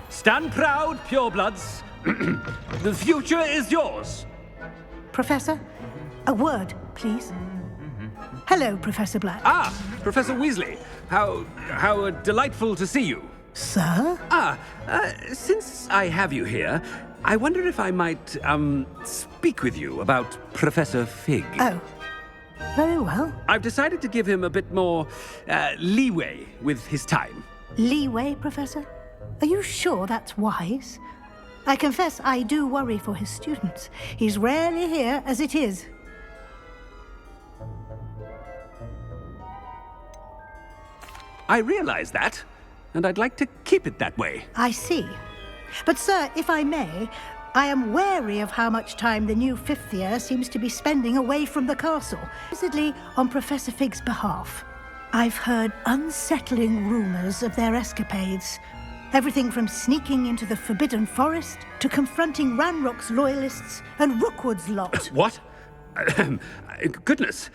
Stand proud, purebloods. The future is yours. Professor, a word, please. Hello, Professor Black. Ah, Professor Weasley. How delightful to see you. Sir? Since I have you here, I wonder if I might, speak with you about Professor Fig. Oh, very well. I've decided to give him a bit more, leeway with his time. Leeway, Professor? Are you sure that's wise? I confess I do worry for his students. He's rarely here as it is. I realize that, and I'd like to keep it that way. I see. But, sir, if I may, I am wary of how much time the new fifth year seems to be spending away from the castle, supposedly on Professor Fig's behalf. I've heard unsettling rumors of their escapades. Everything from sneaking into the Forbidden Forest to confronting Ranrock's loyalists and Rookwood's lot. What? Goodness.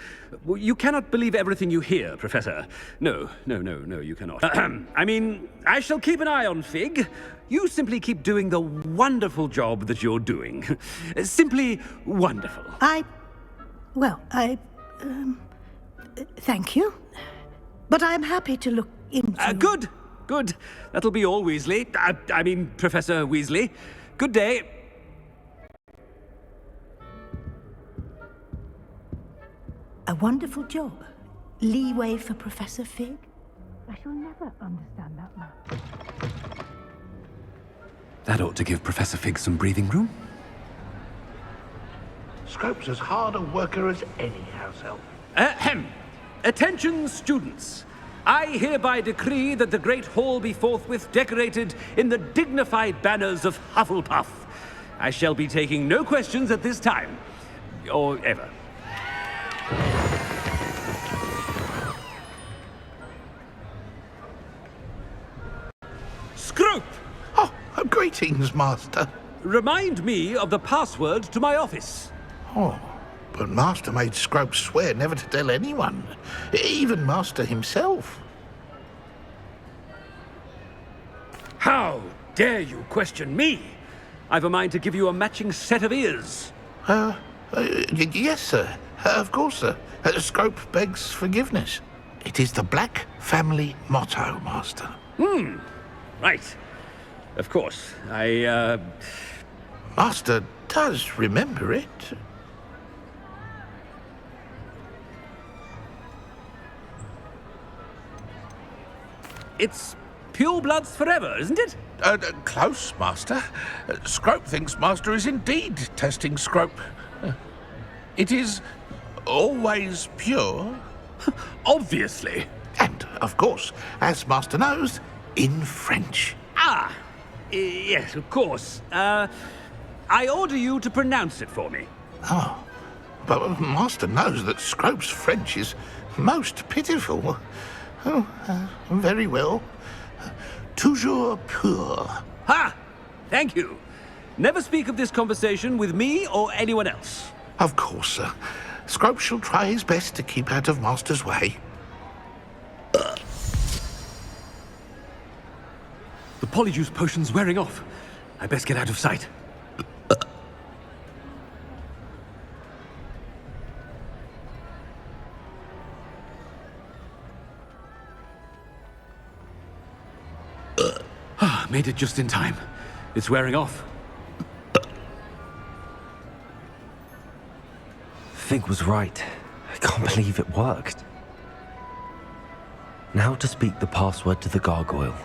You cannot believe everything you hear, Professor. No, you cannot. I mean, I shall keep an eye on Fig. You simply keep doing the wonderful job that you're doing. Simply wonderful. Thank you. But I'm happy to look into... Good. That'll be all, Weasley. I mean, Professor Weasley. Good day. A wonderful job. Leeway for Professor Fig? I shall never understand that man. That ought to give Professor Fig some breathing room. Scrope's as hard a worker as any house elf. Ahem. Attention, students. I hereby decree that the Great Hall be forthwith decorated in the dignified banners of Hufflepuff. I shall be taking no questions at this time. Or ever. Scrope! Oh, greetings, Master. Remind me of the password to my office. Oh, but Master made Scrope swear never to tell anyone, even Master himself. How dare you question me? I've a mind to give you a matching set of ears. Yes, sir. Of course, sir. Scrope begs forgiveness. It is the Black family motto, Master. Right. Of course. Master does remember it. It's pure bloods forever, isn't it? Close, Master. Scrope thinks Master is indeed testing Scrope. It is always pure. Obviously. And, of course, as Master knows, in French. Yes, of course. I order you to pronounce it for me. Oh, but Master knows that Scrope's French is most pitiful. Oh, very well. Toujours pur. Ha! Thank you. Never speak of this conversation with me or anyone else. Of course, sir. Scrope shall try his best to keep out of Master's way. The polyjuice potion's wearing off. I best get out of sight. Made it just in time. It's wearing off. Fig was right. I can't believe it worked. Now to speak the password to the gargoyle.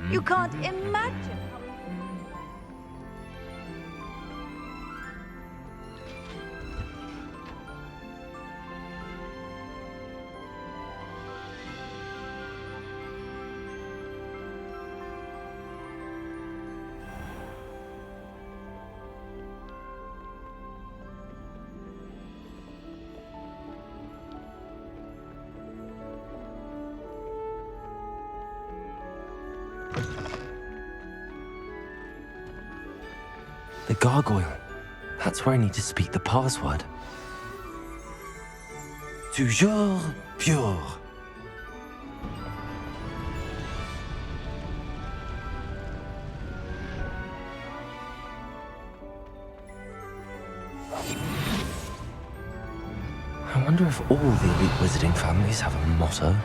You can't imagine. The gargoyle. That's where I need to speak the password. Toujours pure. I wonder if all the elite wizarding families have a motto.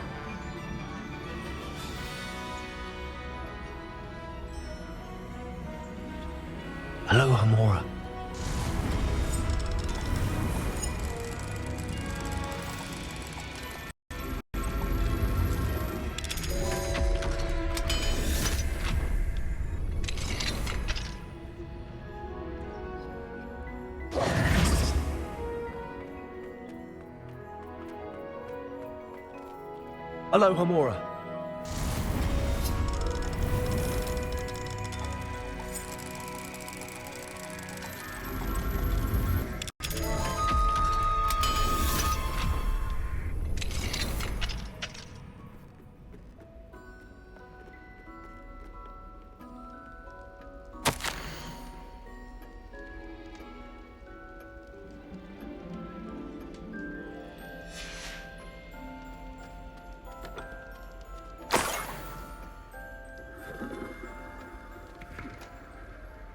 Hello, Hamora. Hello, Hamora.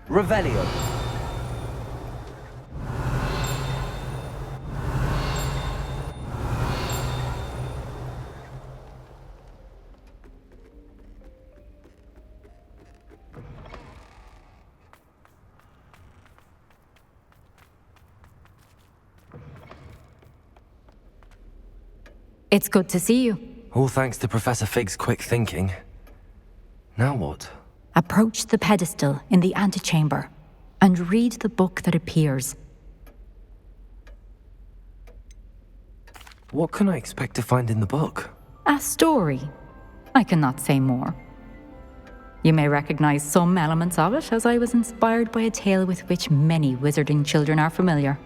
Revelio. It's good to see you. All thanks to Professor Fig's quick thinking. Now what? Approach the pedestal in the antechamber and read the book that appears. What can I expect to find in the book? A story. I cannot say more. You may recognize some elements of it, as I was inspired by a tale with which many wizarding children are familiar.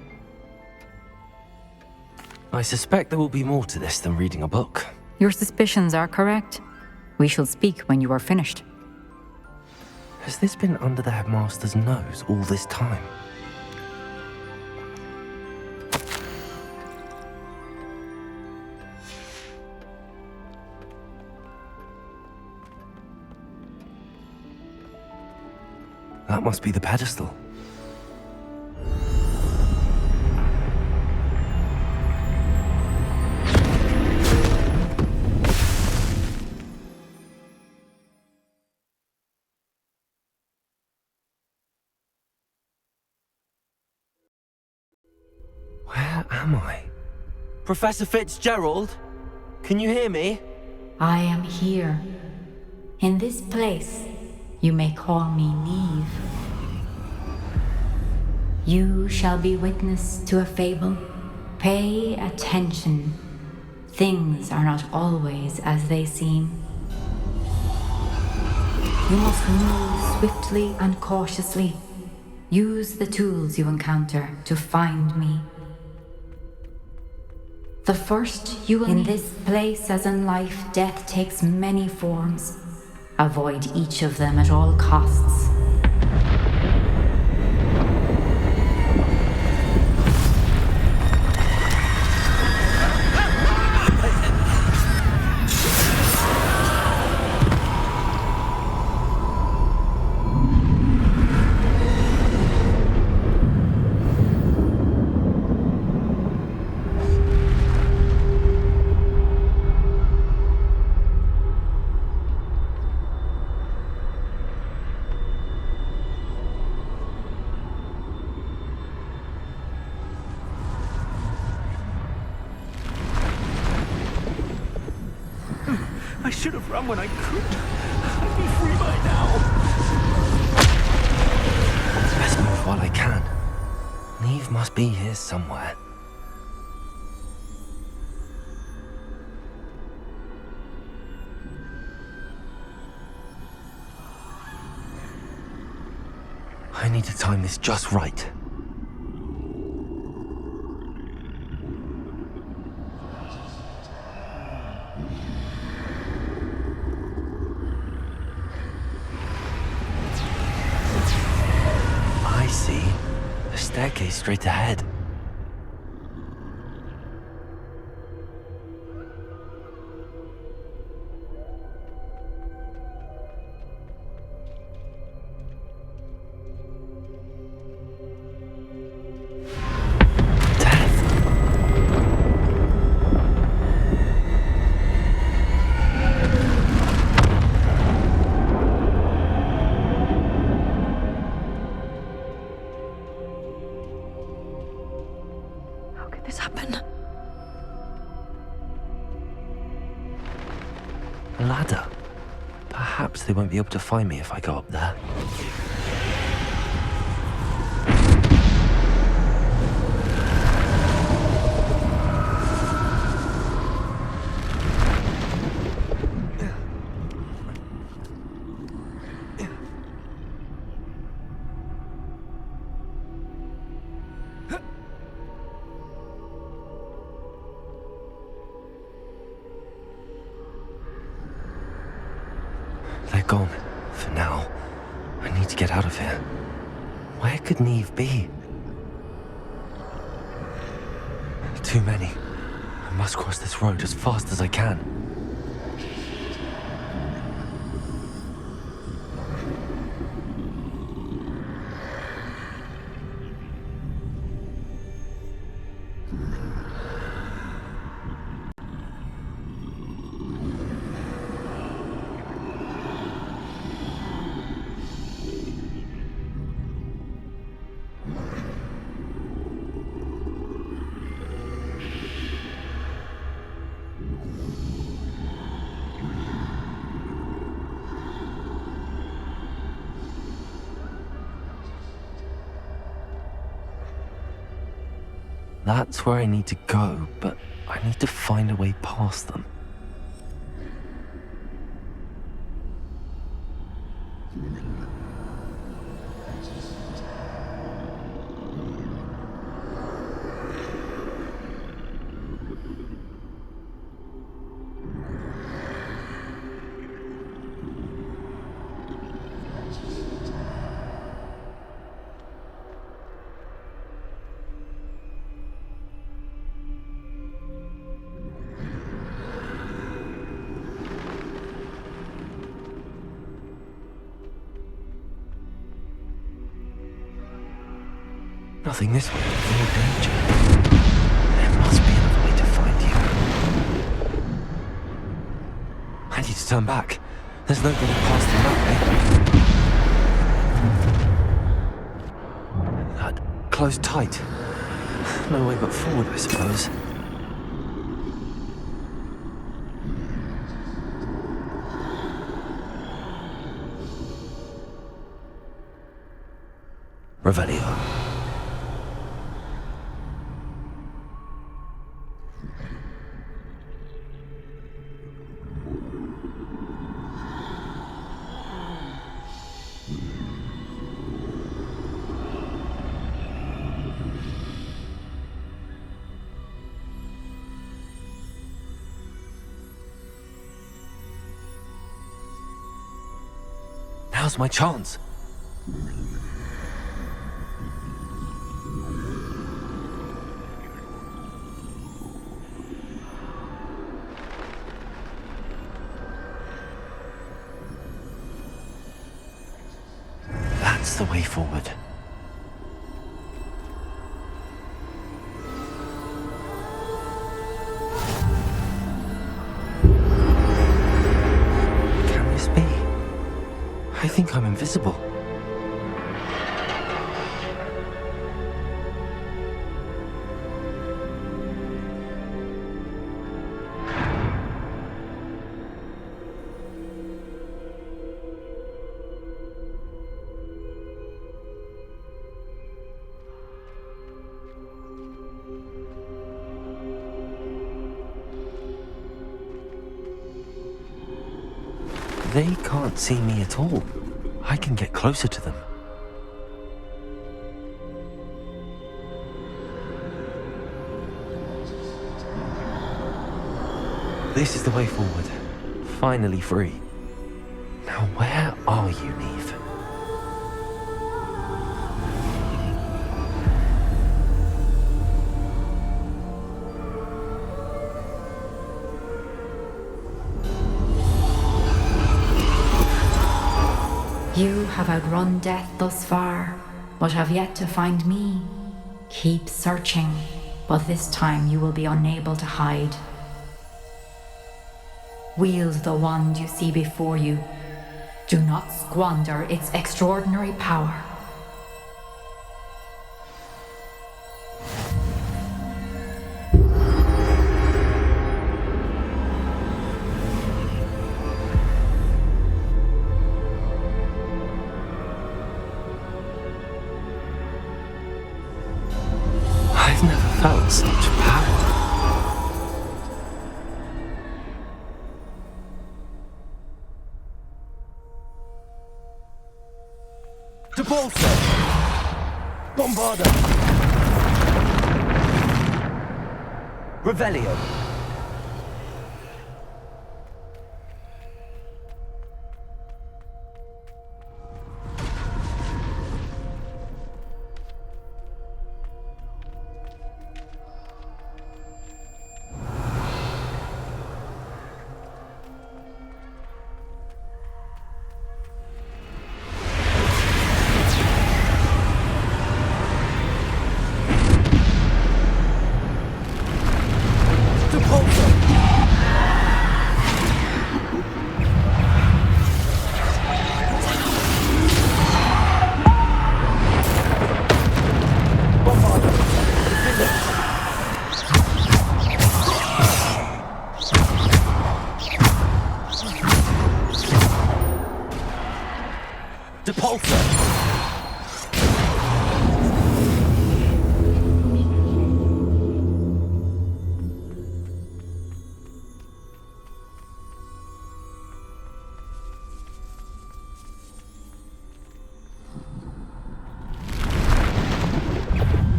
I suspect there will be more to this than reading a book. Your suspicions are correct. We shall speak when you are finished. Has this been under the headmaster's nose all this time? That must be the pedestal. Where am I? Professor Fitzgerald? Can you hear me? I am here. In this place, you may call me Neve. You shall be witness to a fable. Pay attention. Things are not always as they seem. You must move swiftly and cautiously. Use the tools you encounter to find me. The first you will in this place, as in life, death takes many forms. Avoid each of them at all costs. I should have run when I could. I'd be free by now. Best move while I can. Neve must be here somewhere. I need to time this just right. I see. staircase straight ahead. This happened. A ladder. Perhaps they won't be able to find me if I go up there. They're gone. For now. I need to get out of here. Where could Neve be? Too many. I must cross this road as fast as I can. That's where I need to go, but I need to find a way past them. Nothing this way, more danger. There must be another way to find you. I need to turn back. There's no getting past him that way. That closed tight. No way but forward, I suppose. Revelio. Now's my chance. That's the way forward. Can this be? I think I'm invisible. They can't see me at all. I can get closer to them. This is the way forward. Finally free. Now where are you, Neve? You have outrun death thus far, but have yet to find me. Keep searching, but this time you will be unable to hide. Wield the wand you see before you. Do not squander its extraordinary power. I've never felt such power. Depulso! Bombarda! Revelio!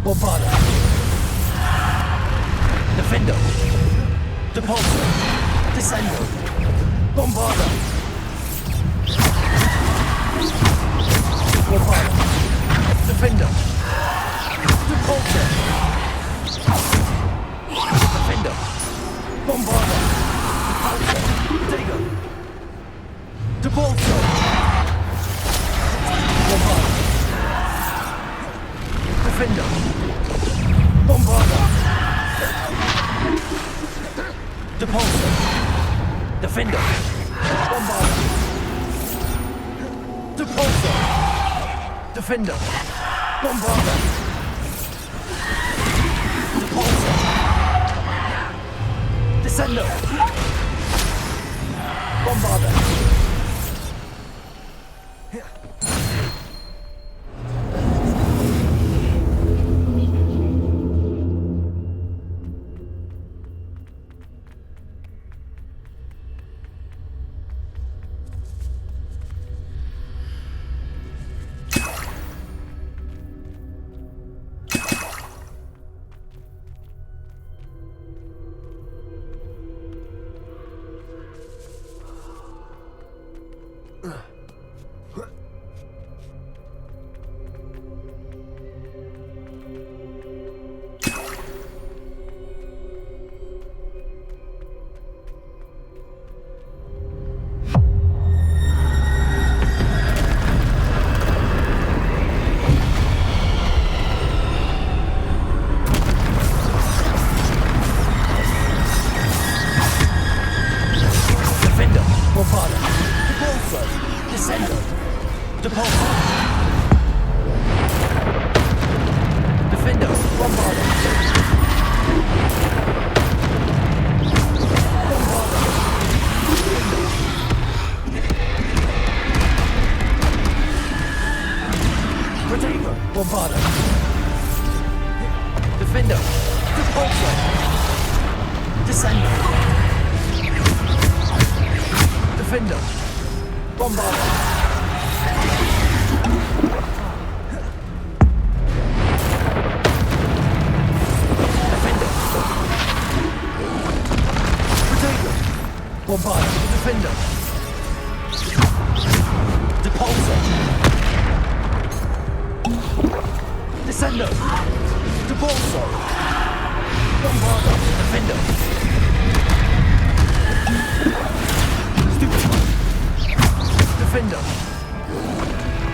Bombarda. Defendo. Depulso. Descendo. Bombarda. Bombarda. Defendo. Depulso. Defendo. Bombarda. Depulso. Depulso. Bombarda. Defendo. Bombarda. Depulso. Defendo. Bombarda. Depulso. Defendo. Bombarda. Depulso. Descendo. Bombarda.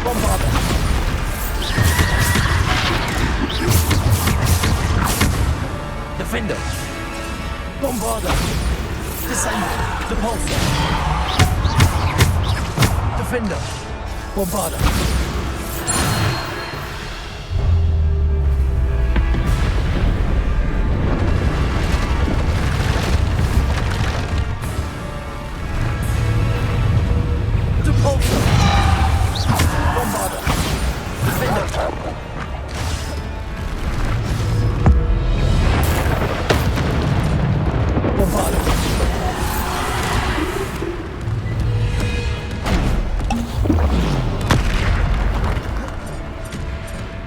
Bombarda! Defender! Bombarda! Descender! Depulsor! Defender! Bombarda!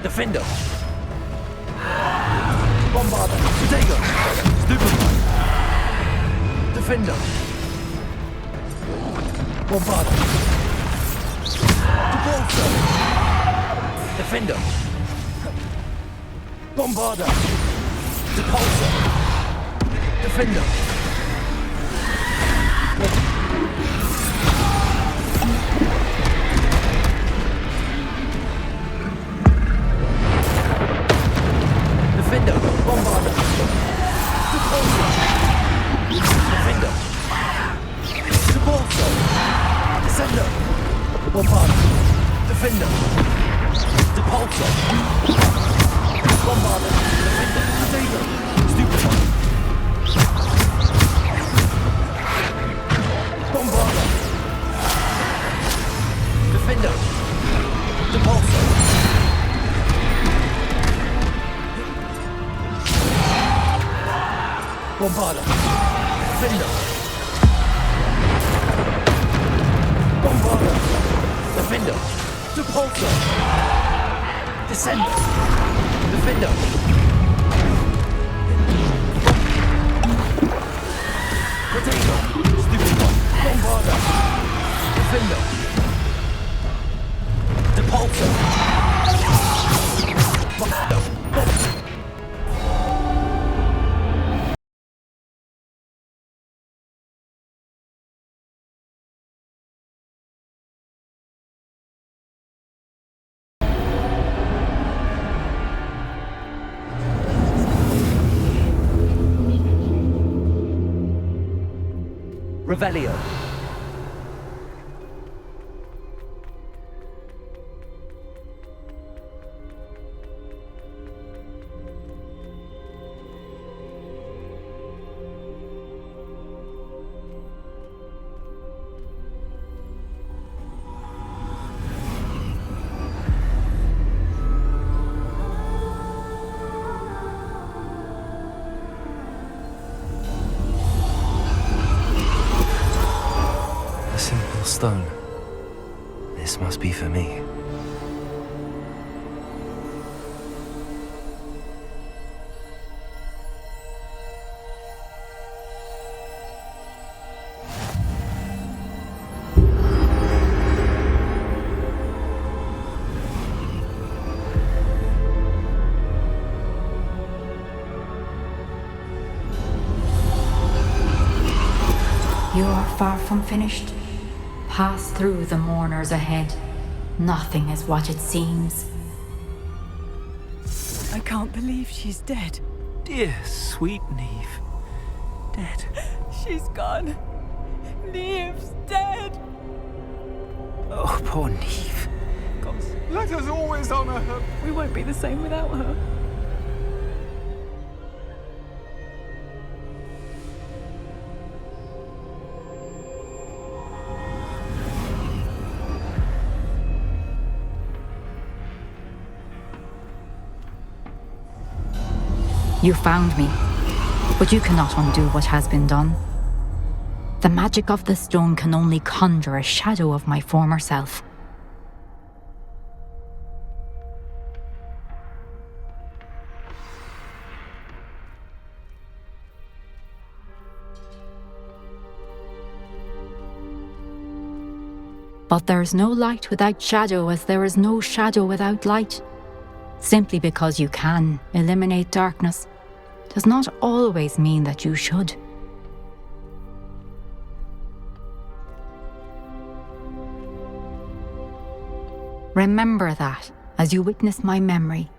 Defender! Bombarda! Potato! Stupefy! Defender! Bombarda! Depulsor! Defender! Bombarda! Depulsor! Defender! Defender! Bombarda! Depulsor! Defender! Depulsor! Descender! Bombarda! Defender! Depulsor! Bombarda! Defender! Potato! Stupefy! Bombarda! Defender! Depulsor! Bombarda! Defender! Bombarda! Defender! Depulsor! Descender! Defender! Potato! Stupefy! Bombarda! Defender! Depulsor! Revelio. Stone. This must be for me. You are far from finished. Pass through the mourners ahead. Nothing is what it seems. I can't believe she's dead. Dear, sweet Neve. Dead. She's gone. Neve's dead. Oh, poor Neve. Gods, let us always honor her. We won't be the same without her. You found me, but you cannot undo what has been done. The magic of the stone can only conjure a shadow of my former self. But there is no light without shadow, as there is no shadow without light. Simply because you can eliminate darkness does not always mean that you should. Remember that as you witness my memory.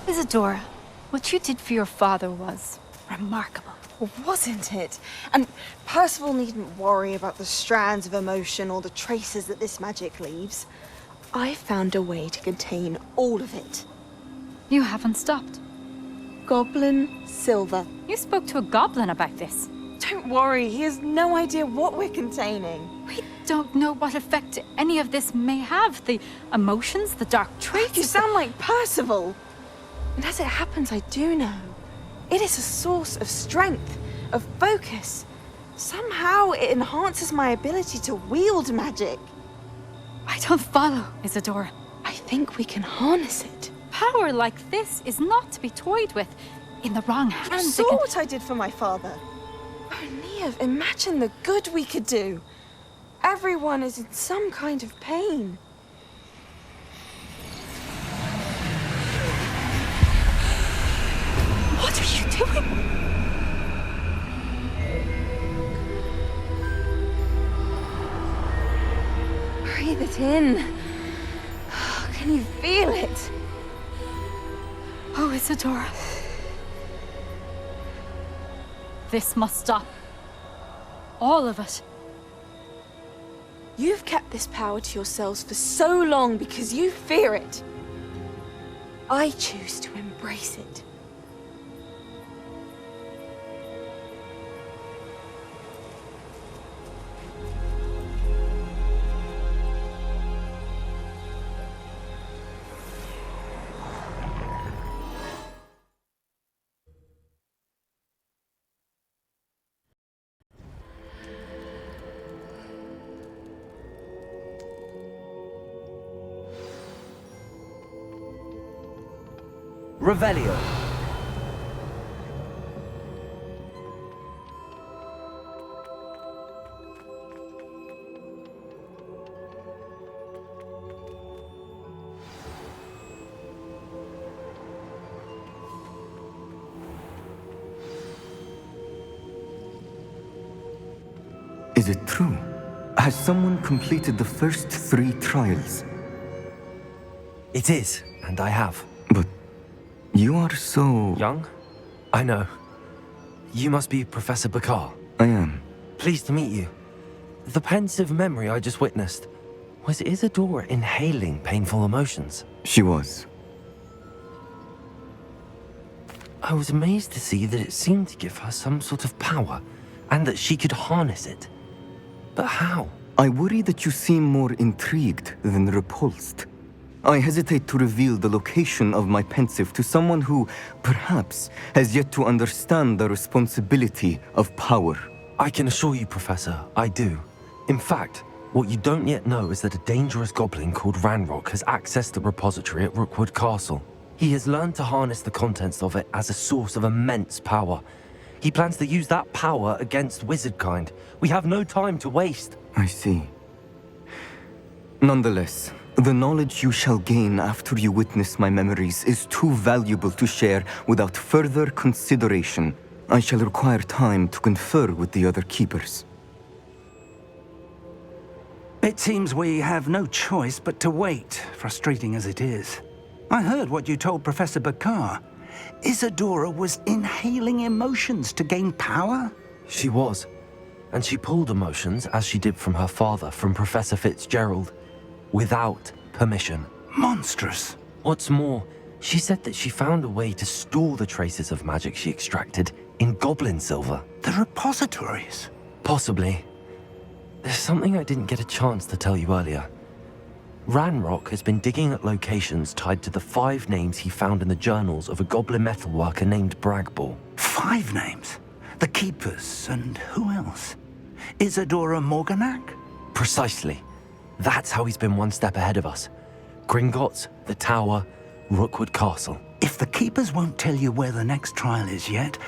Isadora, what you did for your father was remarkable. Well, wasn't it? And Percival needn't worry about the strands of emotion or the traces that this magic leaves. I found a way to contain all of it. You haven't stopped. Goblin silver. You spoke to a goblin about this. Don't worry, he has no idea what we're containing. We don't know what effect any of this may have. The emotions, the dark traits. You sound like Percival. And as it happens, I do know. It is a source of strength, of focus. Somehow it enhances my ability to wield magic. I don't follow, Isadora. I think we can harness it. Power like this is not to be toyed with. In the wrong hands, You saw what I did for my father. Oh, Neve, imagine the good we could do. Everyone is in some kind of pain. What are you doing? Breathe it in. Can you feel it? Oh, Isadora. This must stop. All of it. You've kept this power to yourselves for so long because you fear it. I choose to embrace it. Revelio. Is it true? Has someone completed the first 3 trials? It is, and I have. But you are so... Young? I know. You must be Professor Bakar. I am. Pleased to meet you. The pensive memory I just witnessed, was Isadora inhaling painful emotions? She was. I was amazed to see that it seemed to give her some sort of power, and that she could harness it. But how? I worry that you seem more intrigued than repulsed. I hesitate to reveal the location of my pensive to someone who, perhaps, has yet to understand the responsibility of power. I can assure you, Professor, I do. In fact, what you don't yet know is that a dangerous goblin called Ranrock has accessed the repository at Rookwood Castle. He has learned to harness the contents of it as a source of immense power. He plans to use that power against wizardkind. We have no time to waste. I see. Nonetheless, the knowledge you shall gain after you witness my memories is too valuable to share without further consideration. I shall require time to confer with the other keepers. It seems we have no choice but to wait, frustrating as it is. I heard what you told Professor Bakar. Isadora was inhaling emotions to gain power? She was. And she pulled emotions, as she did from her father, from Professor Fitzgerald, without permission. Monstrous. What's more, she said that she found a way to store the traces of magic she extracted in goblin silver. The repositories? Possibly. There's something I didn't get a chance to tell you earlier. Ranrock has been digging at locations tied to the 5 names he found in the journals of a goblin metalworker named Bragball. 5 names? The Keepers, and who else? Isadora Morganac? Precisely. That's how he's been one step ahead of us. Gringotts, the Tower, Rookwood Castle. If the Keepers won't tell you where the next trial is yet,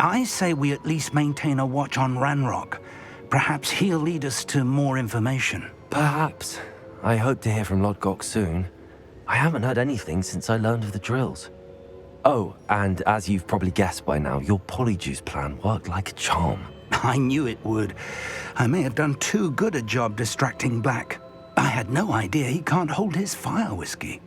I say we at least maintain a watch on Ranrock. Perhaps he'll lead us to more information. Perhaps. I hope to hear from Lodgok soon. I haven't heard anything since I learned of the drills. Oh, and as you've probably guessed by now, your polyjuice plan worked like a charm. I knew it would. I may have done too good a job distracting Black. I had no idea he can't hold his fire whiskey.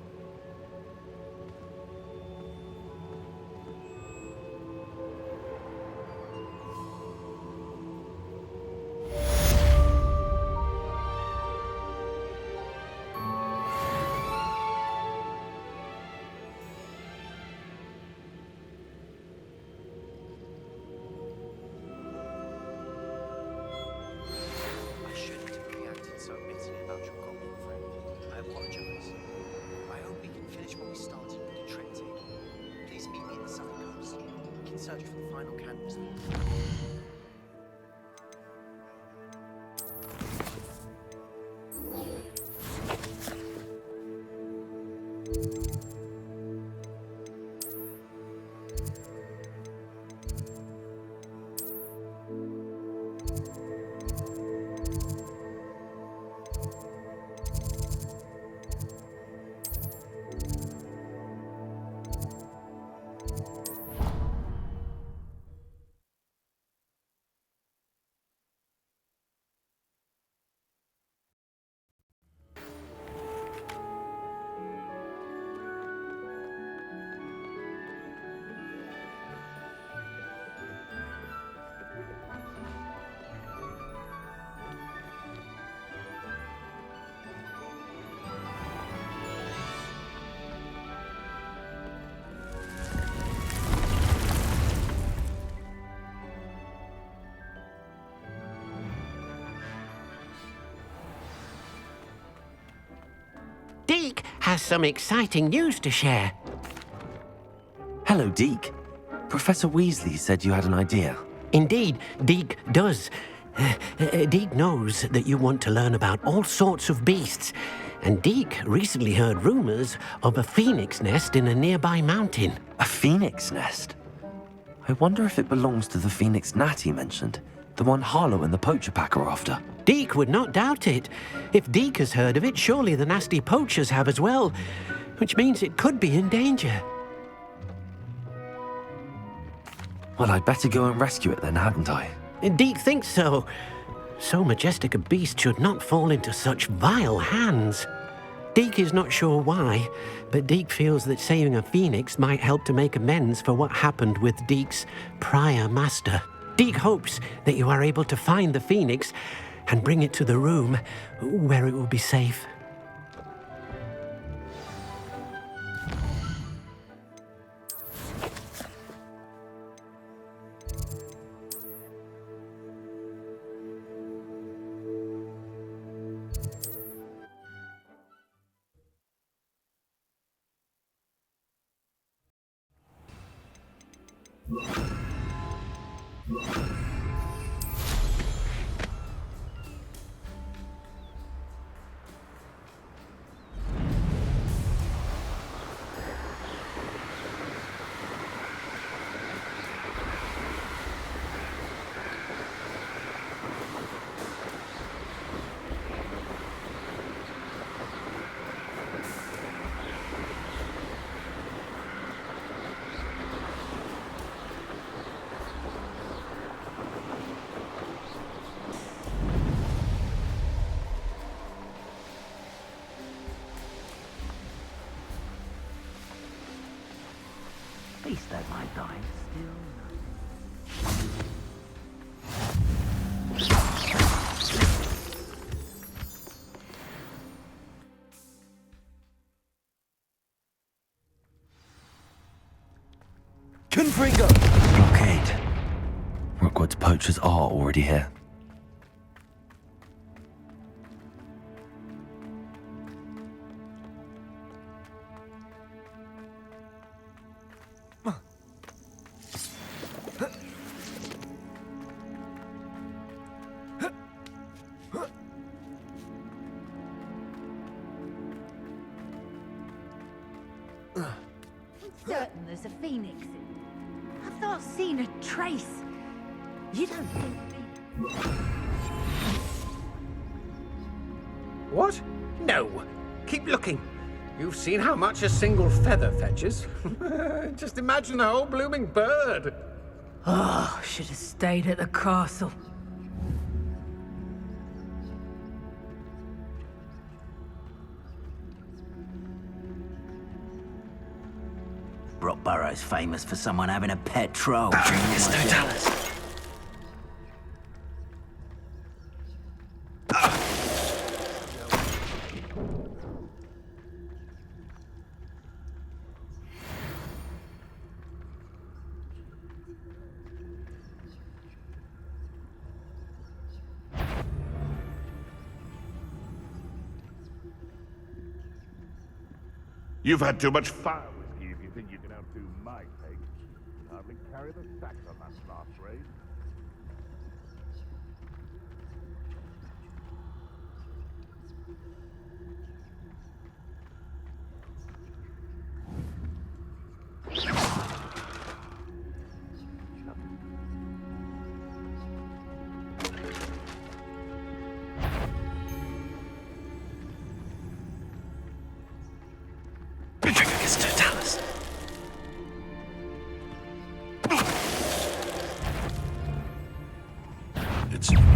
Deek has some exciting news to share. Hello, Deke. Professor Weasley said you had an idea. Indeed, Deek does. Deek knows that you want to learn about all sorts of beasts, and Deek recently heard rumors of a phoenix nest in a nearby mountain. A phoenix nest? I wonder if it belongs to the phoenix Natty mentioned, the one Harlow and the poacher pack are after. Deek would not doubt it. If Deek has heard of it, surely the nasty poachers have as well, which means it could be in danger. Well, I'd better go and rescue it then, hadn't I? Deek thinks so. So majestic a beast should not fall into such vile hands. Deek is not sure why, but Deek feels that saving a phoenix might help to make amends for what happened with Deek's prior master. Deek hopes that you are able to find the phoenix and bring it to the room where it will be safe. Beast that might die still. Confringo! Blockade. Rookwood's poachers are already here. Certain there's a phoenix. I've not seen a trace. You don't think What? No. Keep looking. You've seen how much a single feather fetches. Just imagine a whole blooming bird. Oh, should have stayed at the castle. Brockborough's famous for someone having a pet troll. There's no Dallas. You've had too much fire whiskey if you think you can outdo my take. Hardly carry the sack on that last raid.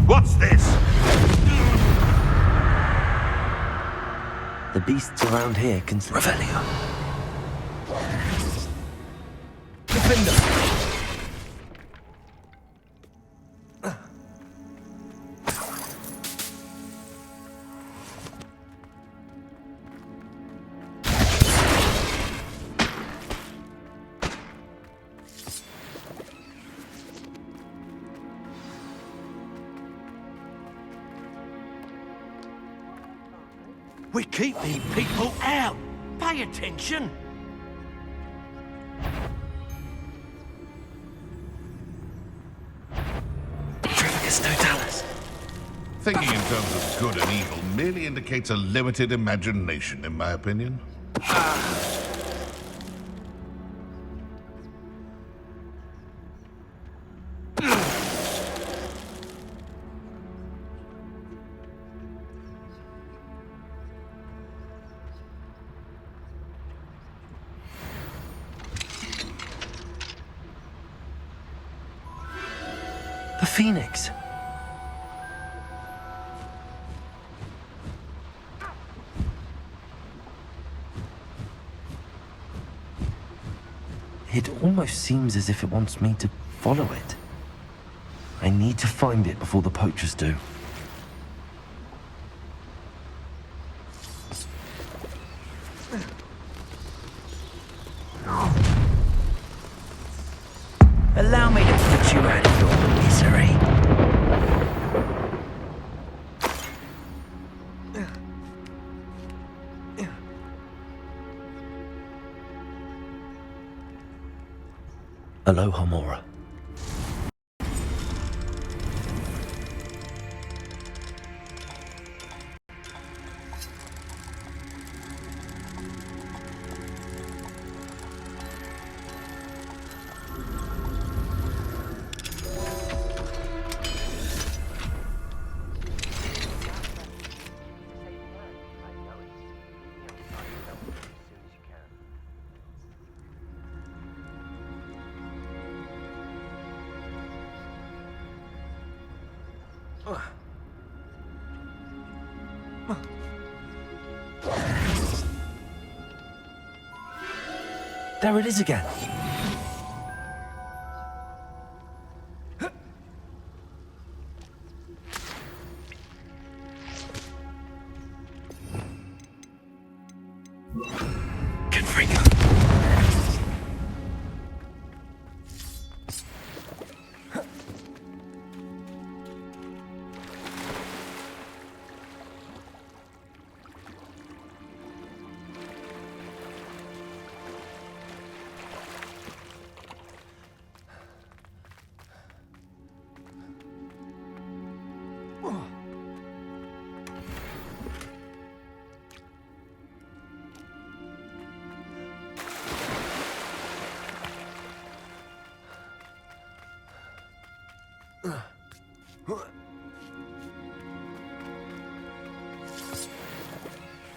What's this? The beasts around here can... Revelio. Defender! We're keeping people out. Pay attention. Thinking in terms of good and evil merely indicates a limited imagination, in my opinion. The Phoenix. It almost seems as if it wants me to follow it. I need to find it before the poachers do. Allow me to put you out of your misery. Aloha, Mora. There it is again. Confringo.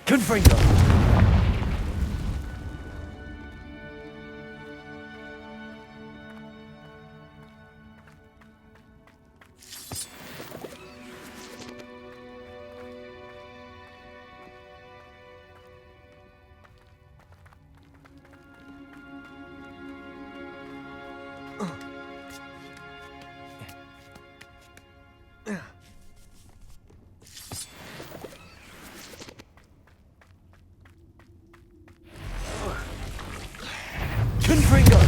Confringo! Confringo!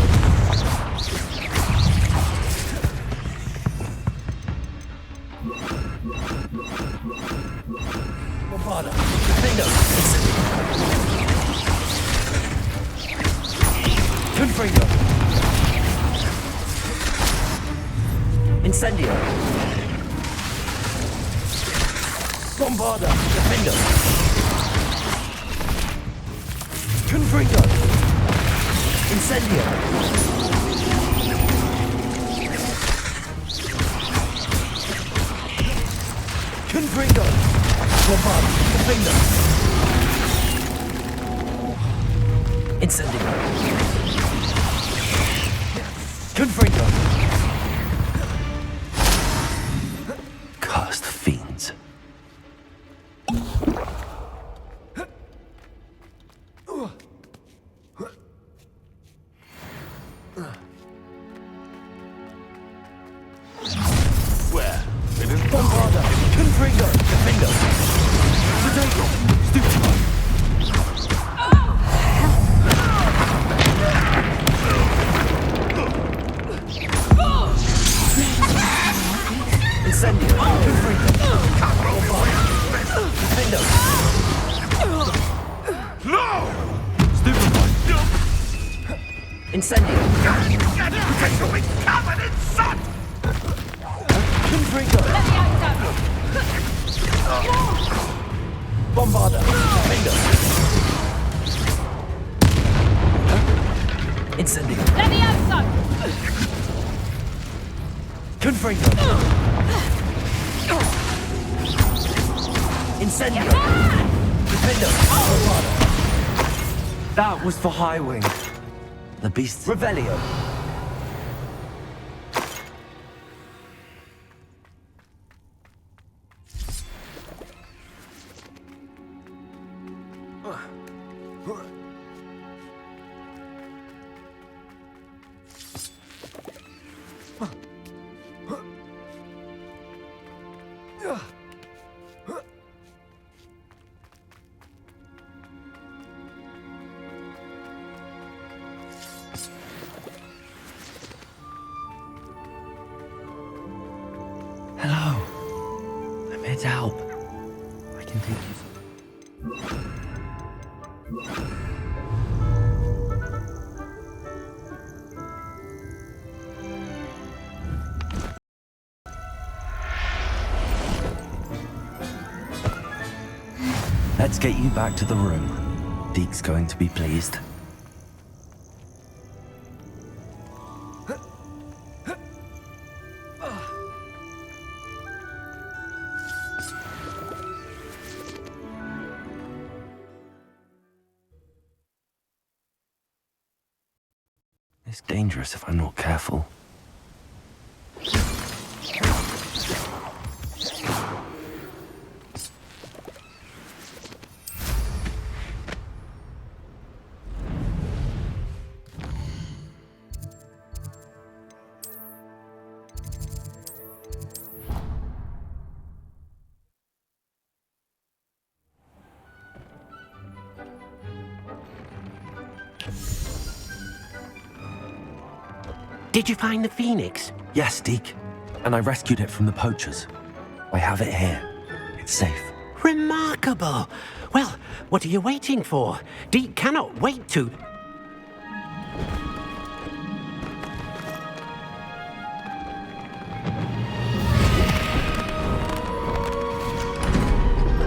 Bombada! Confringo! Confringo! Incendio! Bombarda! Defendo! Confringo! Incendio! Confringo! Bombarda! Defendo! Incendio! Confringo! Cursed fiends. Where? It is Bombarda! Confringo! Defendo! Potato! Stupefy! Incendio! Confringo! Defendo! No! Stupefy! Incendio! Potato is covered in soot! Confringo! Bombarda! Defendo! Incendio! Confringo! Incendio! Defendo! Bombarda! That was for High Wing. The beasts. Revelio! Hello. I'm here to help. I can take you. Let's get you back to the room. Deke's going to be pleased. It's dangerous if I'm not careful. Did you find the phoenix? Yes, Deke. And I rescued it from the poachers. I have it here. It's safe. Remarkable! Well, what are you waiting for? Deke cannot wait to...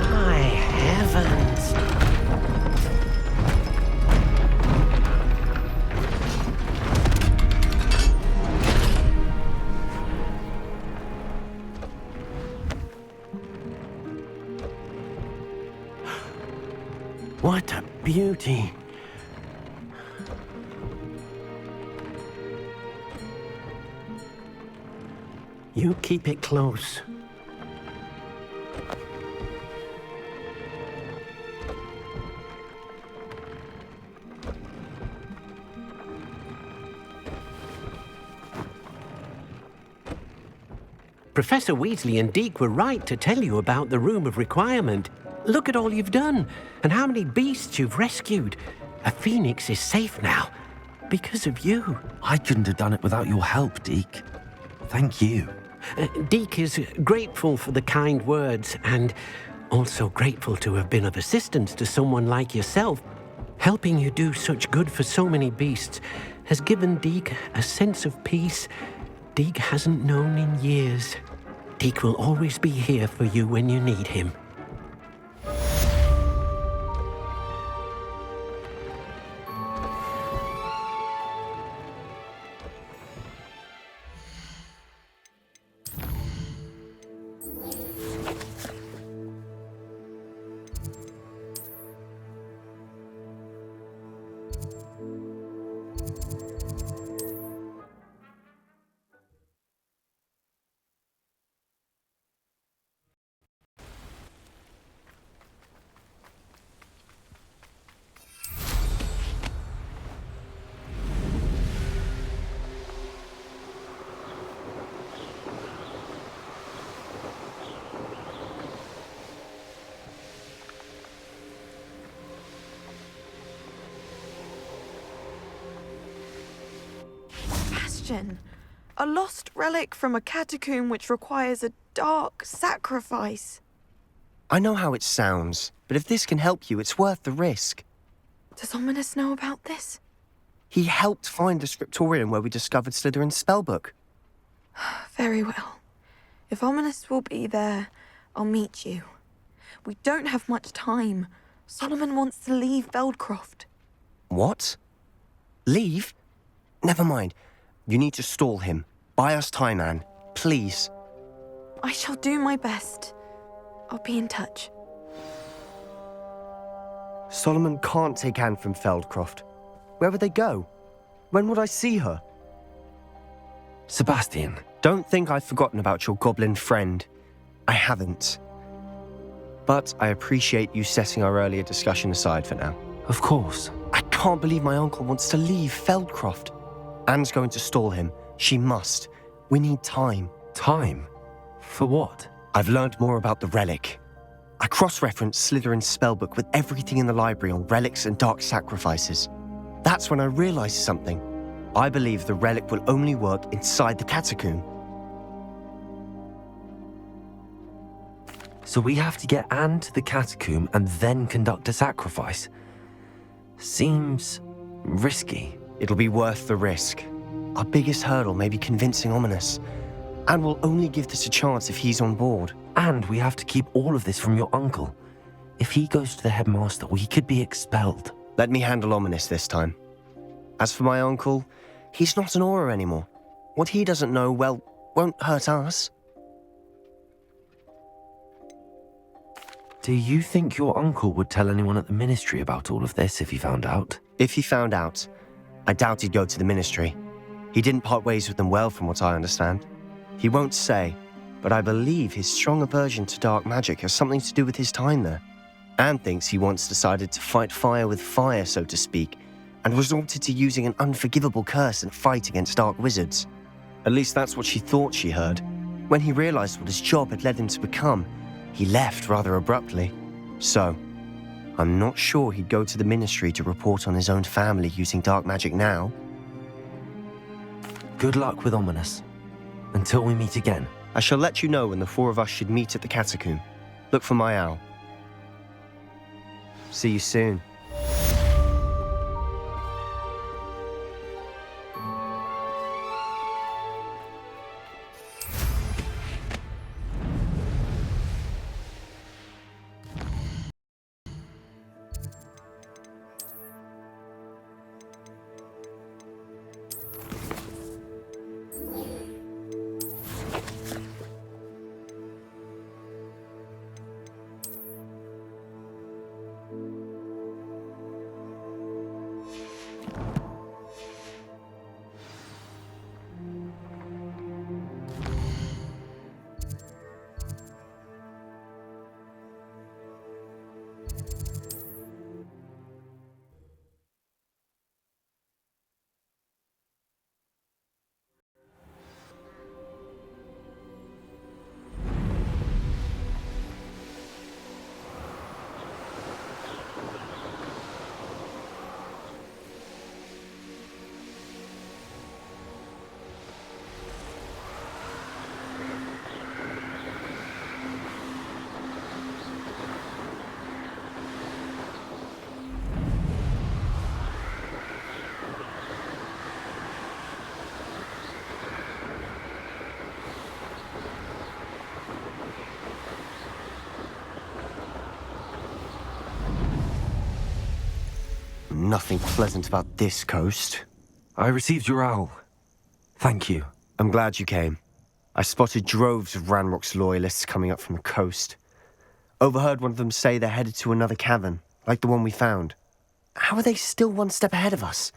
My heavens! beauty. You keep it close. Professor Weasley and Deke were right to tell you about the Room of Requirement. Look at all you've done, and how many beasts you've rescued. A phoenix is safe now, because of you. I couldn't have done it without your help, Deke. Thank you. Deke is grateful for the kind words, and also grateful to have been of assistance to someone like yourself. Helping you do such good for so many beasts has given Deke a sense of peace Deke hasn't known in years. Deke will always be here for you when you need him. A lost relic from a catacomb which requires a dark sacrifice. I know how it sounds, but if this can help you, it's worth the risk. Does Ominous know about this? He helped find the scriptorium where we discovered Slytherin's spellbook. Very well. If Ominous will be there, I'll meet you. We don't have much time. Solomon wants to leave Feldcroft. What? Leave? Never mind. You need to stall him. Buy us time, Anne. Please. I shall do my best. I'll be in touch. Solomon can't take Anne from Feldcroft. Where would they go? When would I see her? Sebastian. Don't think I've forgotten about your goblin friend. I haven't. But I appreciate you setting our earlier discussion aside for now. Of course. I can't believe my uncle wants to leave Feldcroft. Anne's going to stall him. She must. We need time. Time? For what? I've learned more about the relic. I cross-referenced Slytherin's spellbook with everything in the library on relics and dark sacrifices. That's when I realized something. I believe the relic will only work inside the catacomb. So we have to get Anne to the catacomb and then conduct a sacrifice. Seems risky. It'll be worth the risk. Our biggest hurdle may be convincing Ominous. And we'll only give this a chance if he's on board. And we have to keep all of this from your uncle. If he goes to the headmaster, we could be expelled. Let me handle Ominous this time. As for my uncle, he's not an Auror anymore. What he doesn't know, well, won't hurt us. Do you think your uncle would tell anyone at the ministry about all of this if he found out? If he found out, I doubt he'd go to the ministry. He didn't part ways with them well, from what I understand. He won't say, but I believe his strong aversion to dark magic has something to do with his time there. Anne thinks he once decided to fight fire with fire, so to speak, and resorted to using an unforgivable curse in a fight against dark wizards. At least that's what she thought she heard. When he realized what his job had led him to become, he left rather abruptly. So, I'm not sure he'd go to the ministry to report on his own family using dark magic now. Good luck with Ominous. Until we meet again. I shall let you know when the four of us should meet at the catacomb. Look for my owl. See you soon. nothing pleasant about this coast. I received your owl. Thank you. I'm glad you came. I spotted droves of Ranrock's loyalists coming up from the coast. Overheard one of them say they're headed to another cavern, like the one we found. How are they still one step ahead of us?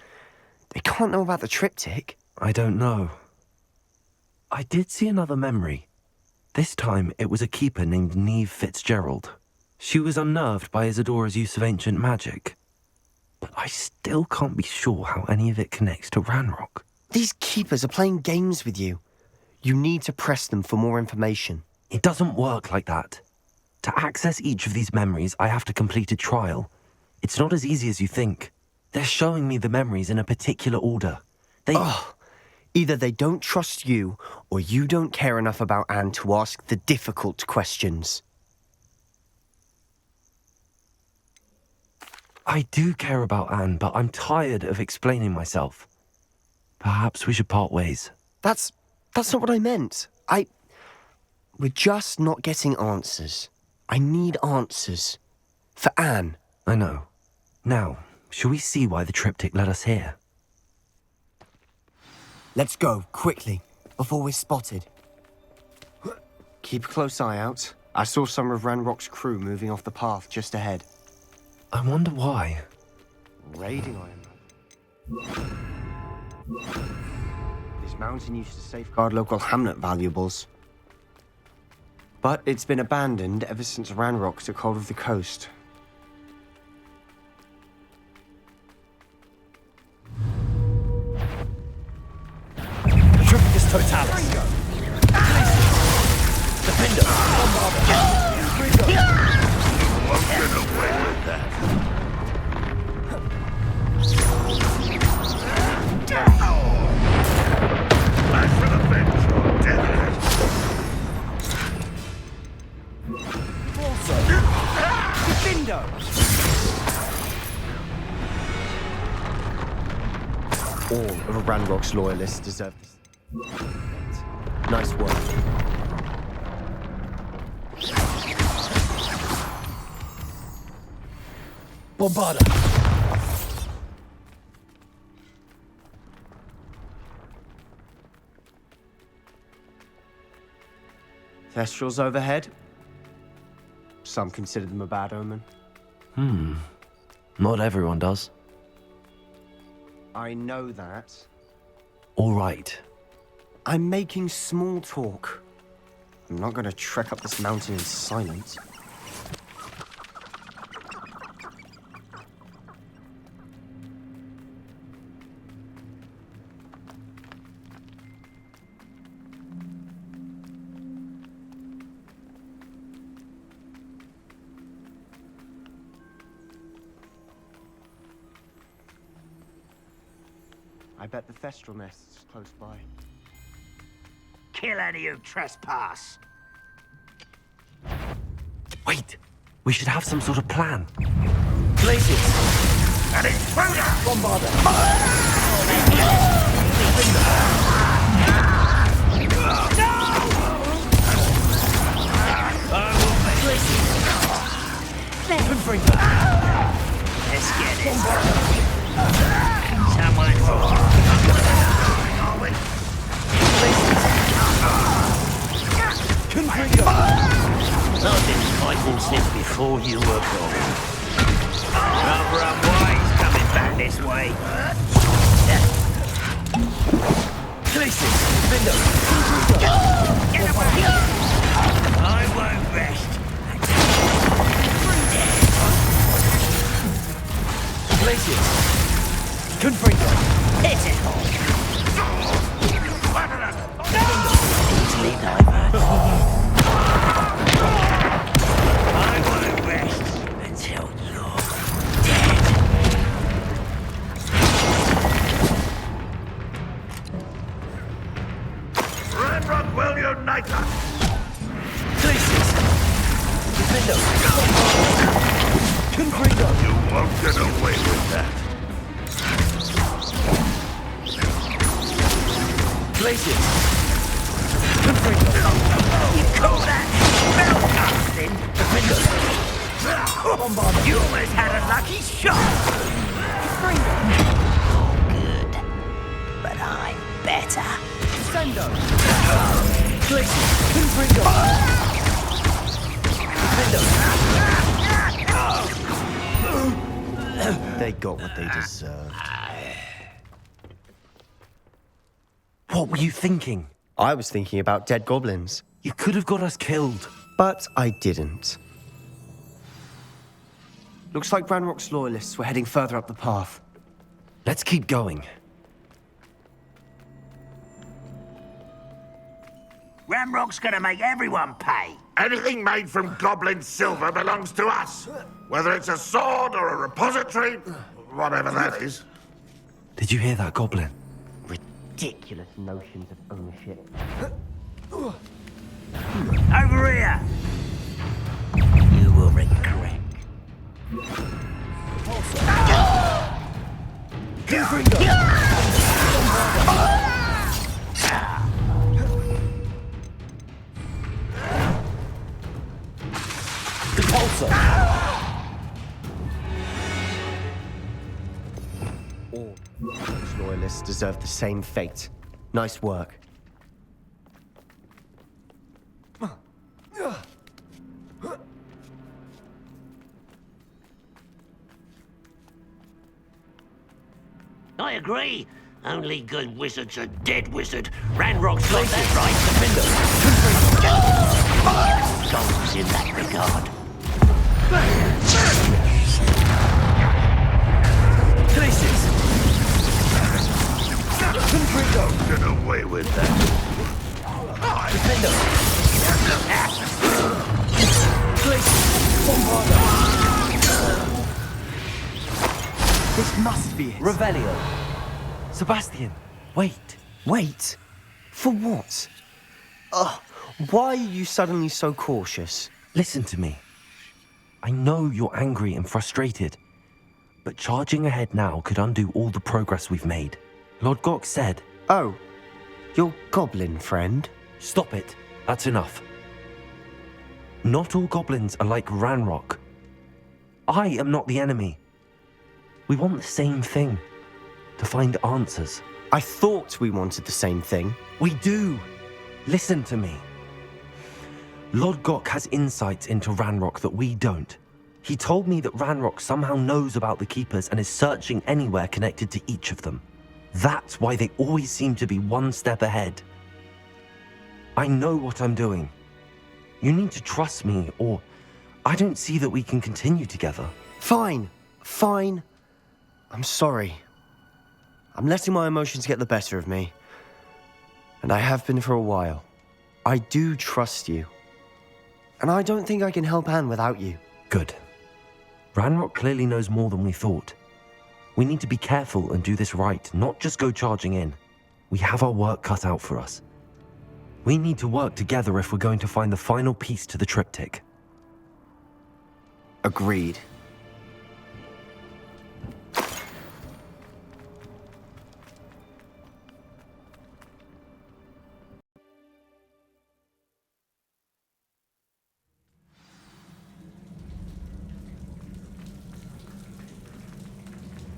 They can't know about the triptych. I don't know. I did see another memory. This time it was a keeper named Neve Fitzgerald. She was unnerved by Isadora's use of ancient magic. But I still can't be sure how any of it connects to Ranrock. These keepers are playing games with you. You need to press them for more information. It doesn't work like that. To access each of these memories, I have to complete a trial. It's not as easy as you think. They're showing me the memories in a particular order. Either they don't trust you, or you don't care enough about Anne to ask the difficult questions. I do care about Anne, but I'm tired of explaining myself. Perhaps we should part ways. That's not what I meant. We're just not getting answers. I need answers. For Anne. I know. Now, shall we see why the triptych led us here? Let's go, quickly, before we're spotted. Keep a close eye out. I saw some of Ranrock's crew moving off the path just ahead. I wonder why. Raiding, I imagine. This mountain used to safeguard local hamlet valuables. But it's been abandoned ever since Ranrock took hold of the coast. Triptych totalis. Defender. Won't get away with that. I shall avenge your death. Defender. All of Ranrock's loyalists deserve this. Nice work. Bombarda. Thestrals overhead. Some consider them a bad omen. Not everyone does. I know that. All right. I'm making small talk. I'm not going to trek up this mountain in silence. I bet the Thestral nest's close by. Kill any who trespass. Wait! We should have some sort of plan. Places. An intruder! Bombarda. Let's get it. Someone Nothing's fighting since before you were born. Rather unwise coming back this way. Places. Defender. Get away! I won't rest. Places. Confringo. Hit it home. Easily diverted. I won't rest until you're dead. Ranrock will unite us. Places. Defender. Confringo. You won't get away with that. Places. Confringo. You call that spellcasting? Defender. Bombarda. You almost had a lucky shot. Good. But I'm better. Sendo! Glacier! Confringo! They got what they deserved. What were you thinking? I was thinking about dead goblins. You could have got us killed. But I didn't. Looks like Ranrock's loyalists were heading further up the path. Let's keep going. Ranrock's gonna make everyone pay. Anything made from goblin silver belongs to us. Whether it's a sword or a repository, whatever that is. Did you hear that, Goblin? Ridiculous notions of ownership. Over here! You will regret. All those loyalists deserve the same fate. Nice work. I agree. Only good wizard's a dead wizard. Ranrock's got that right. Goals in that regard. Places! Get away with that. Defender! Places! Bombarda! This must be it. Revelio. Sebastian, wait. Wait? For what? Why are you suddenly so cautious? Listen to me. I know you're angry and frustrated, but charging ahead now could undo all the progress we've made. Lord Gok said... Oh, your goblin friend? Stop it. That's enough. Not all goblins are like Ranrock. I am not the enemy. We want the same thing. To find answers. I thought we wanted the same thing. We do. Listen to me. Lord Gok has insights into Ranrock that we don't. He told me that Ranrock somehow knows about the Keepers and is searching anywhere connected to each of them. That's why they always seem to be one step ahead. I know what I'm doing. You need to trust me, or I don't see that we can continue together. Fine. Fine. I'm sorry. I'm letting my emotions get the better of me. And I have been for a while. I do trust you. And I don't think I can help Anne without you. Good. Ranrock clearly knows more than we thought. We need to be careful and do this right, not just go charging in. We have our work cut out for us. We need to work together if we're going to find the final piece to the triptych. Agreed.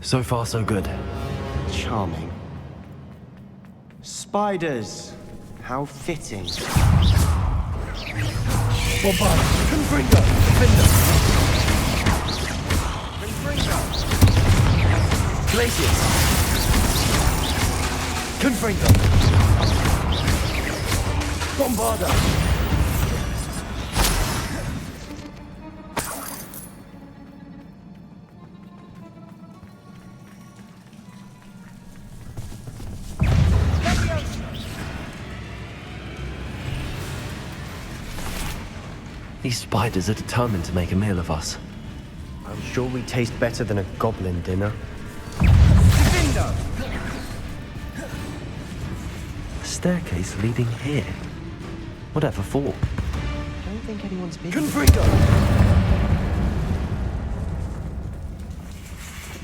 So far, so good. Charming. Spiders. How fitting. Bombarda! Confringo! Defender! Confringo! Glaciers! Confringo! Bombarda! These spiders are determined to make a meal of us. I'm sure we taste better than a goblin dinner. Defender! A staircase leading here. Whatever for? I don't think anyone's been. Confringo!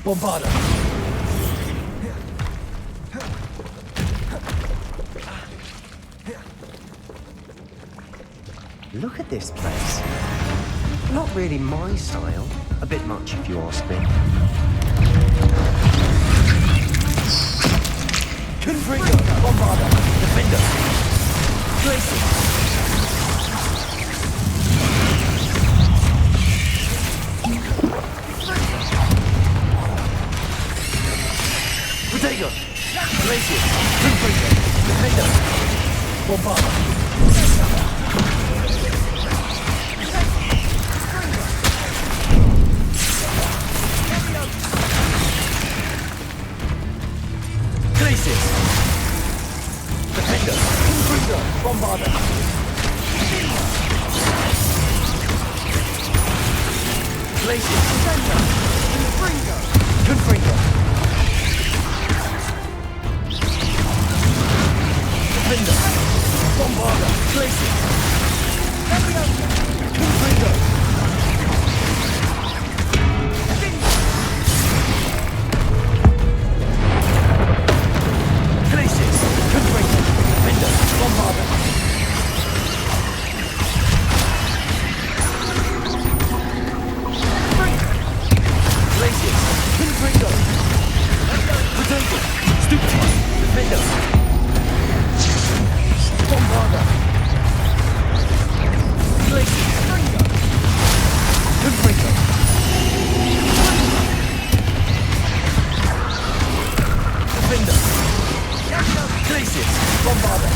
Bombarda! Look at this place. Not really my style. A bit much if you ask me. Bombarder. Defender. Glacier. Protego. Glacier. Confringo. Defender. Bombarder. Glacier. Defender. Confringo. Bombarder. Glacier. Defender. Confringo. Confringo. Defender. Bombarder. Glacier. Confringo. Glacier. Confringo. Defender. Bombarder. Glacier. Confringo. Potato. Stupid. Defender. Bombarder. Glacier. Confringo. Defender. Glacier. Bombarder.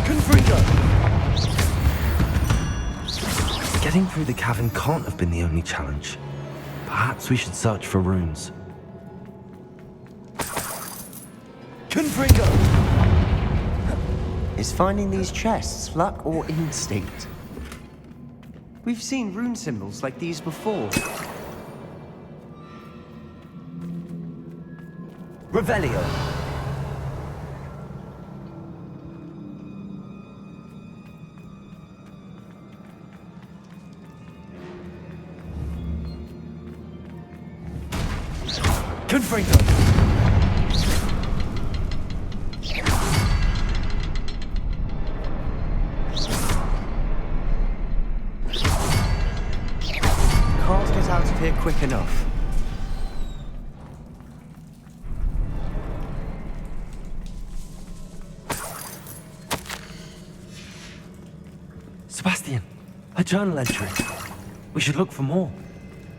Confringo. Getting through the cavern can't have been the only challenge. Perhaps we should search for runes. Confringo! Is finding these chests luck or instinct? We've seen rune symbols like these before. Revelio. Confringo. Can't get out of here quick enough. Sebastian, a journal entry. We should look for more.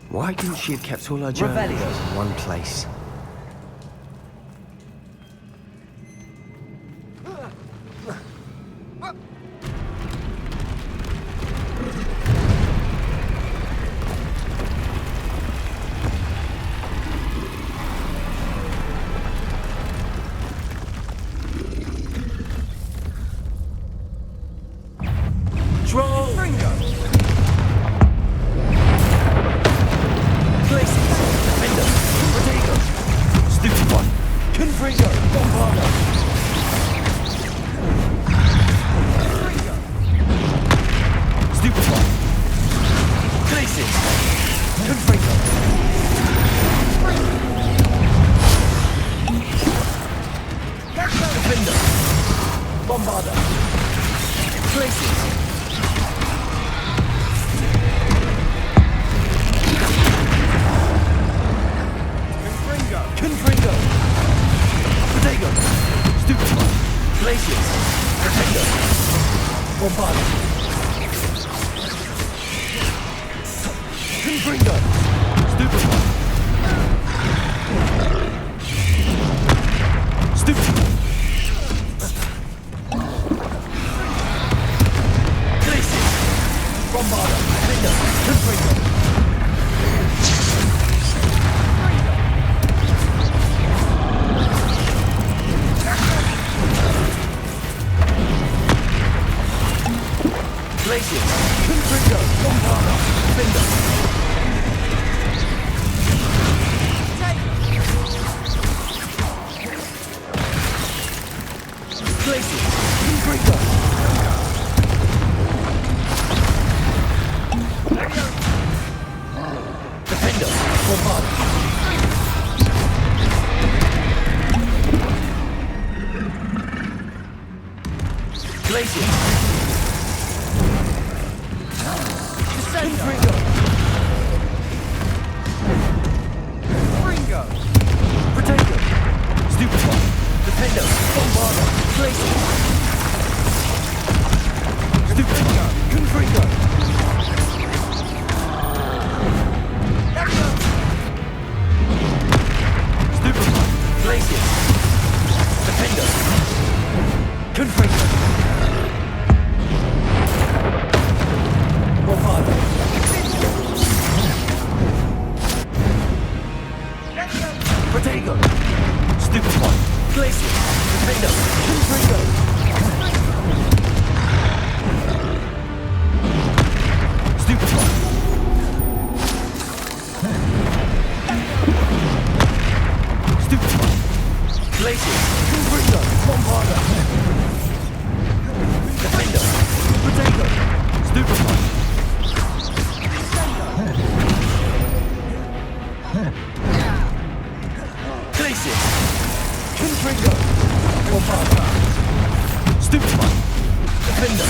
Why didn't she have kept all her journals Revelio. in one place? Fringo! Defender! Confringo! Stupefy! Stupefy! Glacier! Confringo! Bombarda! Defender! Potato! Stupefy! Glacier! Confringo! Bombarda! Stupefy! Defender!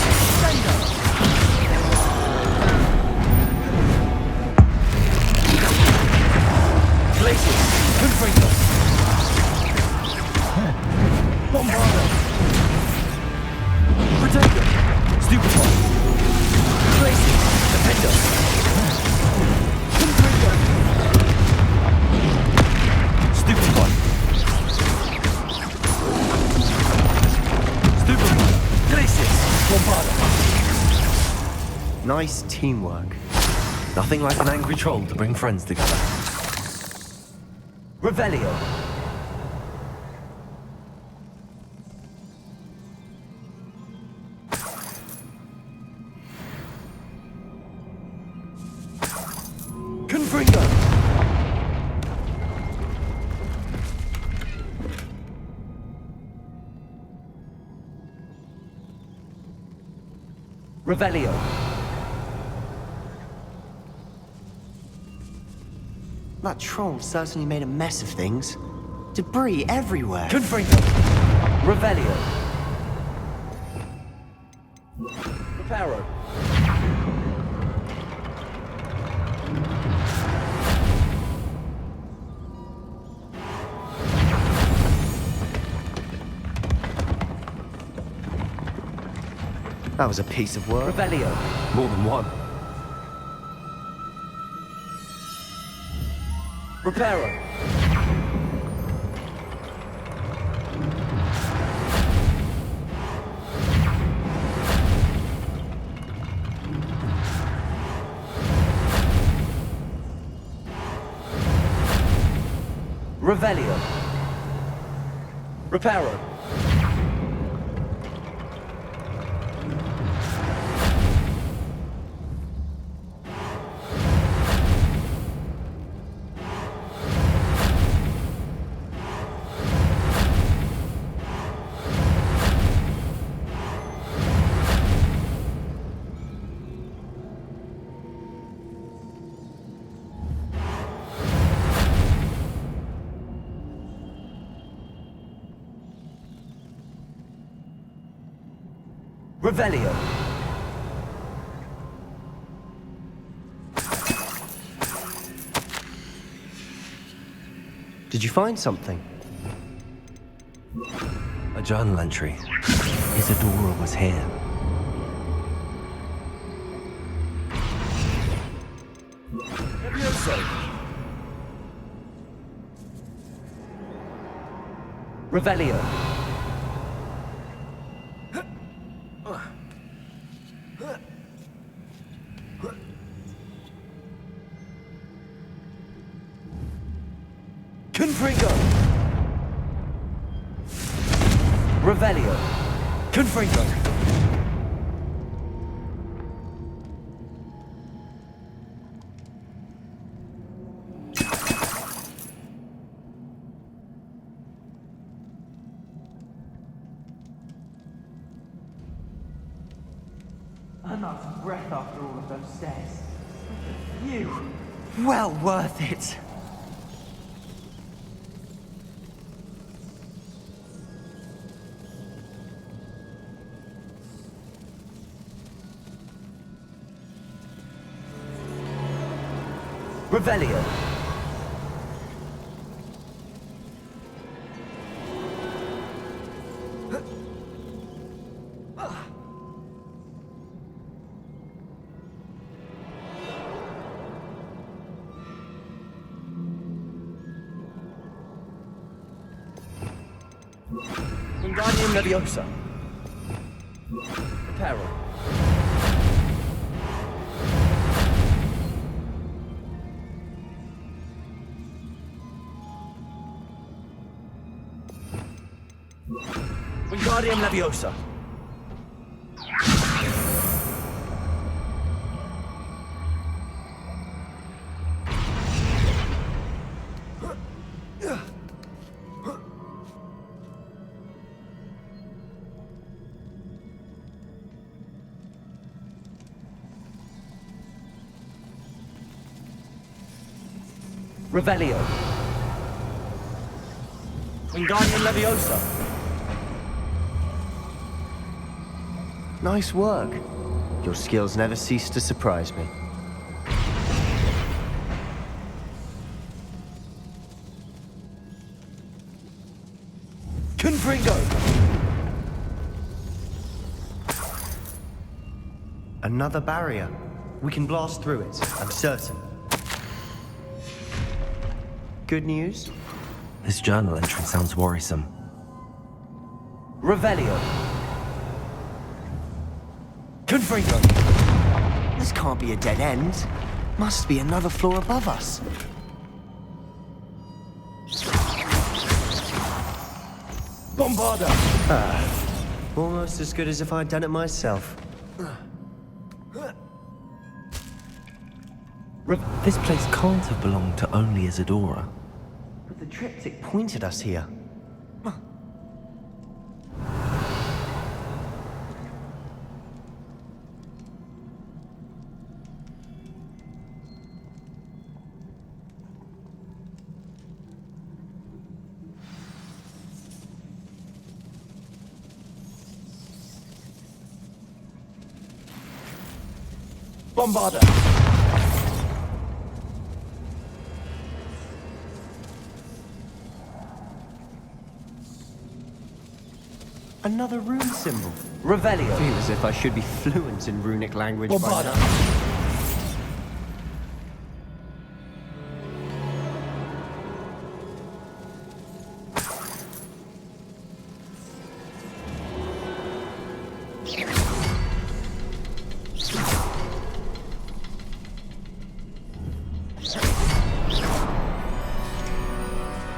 Glacier! Confringo! Bombarda! Potato! Stupefy! Glacier! Defender! Confringo! Stupefy! Stupefy! Glacier! Bombarda! Nice teamwork. Nothing like an angry troll to bring friends together. Revelio. Confringo. Revelio. That troll certainly made a mess of things. Debris everywhere. Confringo. Revelio. Reparo. That was a piece of work. Revelio. More than one. Reparo. Revelio. Reparo. Revelio. Did you find something? A journal entry. Isadora was here. Revelio. Confringo. Revelio. Confringo. I'm out of breath after all of those stairs. You. Well worth it. Revelio. Wingardium Leviosa. Reparo. Wingardium Leviosa. Revelio. Wingardium Leviosa. Nice work. Your skills never cease to surprise me. Confringo. Another barrier. We can blast through it, I'm certain. Good news? This journal entry sounds worrisome. Revelio. Confringo. This can't be a dead end. Must be another floor above us. Bombarda. Almost as good as if I'd done it myself. This place can't have belonged to only Isadora. But the triptych pointed us here. Bombarda. Another rune symbol. Revelio. Feel as if I should be fluent in runic language by Bombarda. now.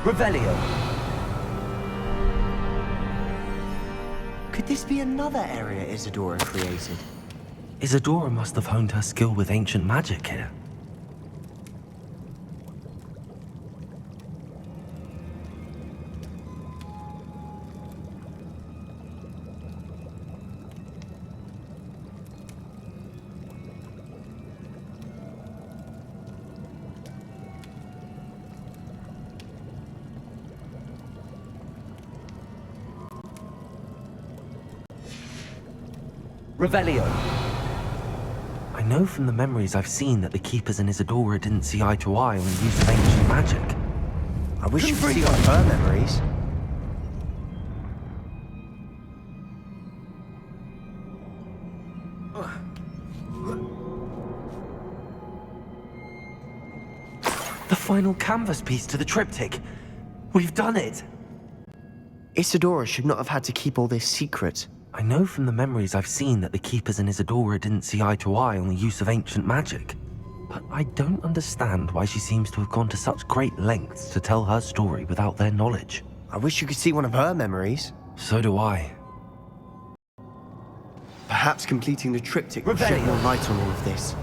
Revelio. Could this be another area Isadora created? Isadora must have honed her skill with ancient magic here. Revelio. I know from the memories I've seen that the Keepers and Isadora didn't see eye to eye on the use of ancient magic. I wish you could see one of her memories. The final canvas piece to the triptych. We've done it! Isadora should not have had to keep all this secret. I know from the memories I've seen that the Keepers and Isadora didn't see eye to eye on the use of ancient magic. But I don't understand why she seems to have gone to such great lengths to tell her story without their knowledge. I wish you could see one of her memories. So do I. Perhaps completing the triptych will shed more light on all of this.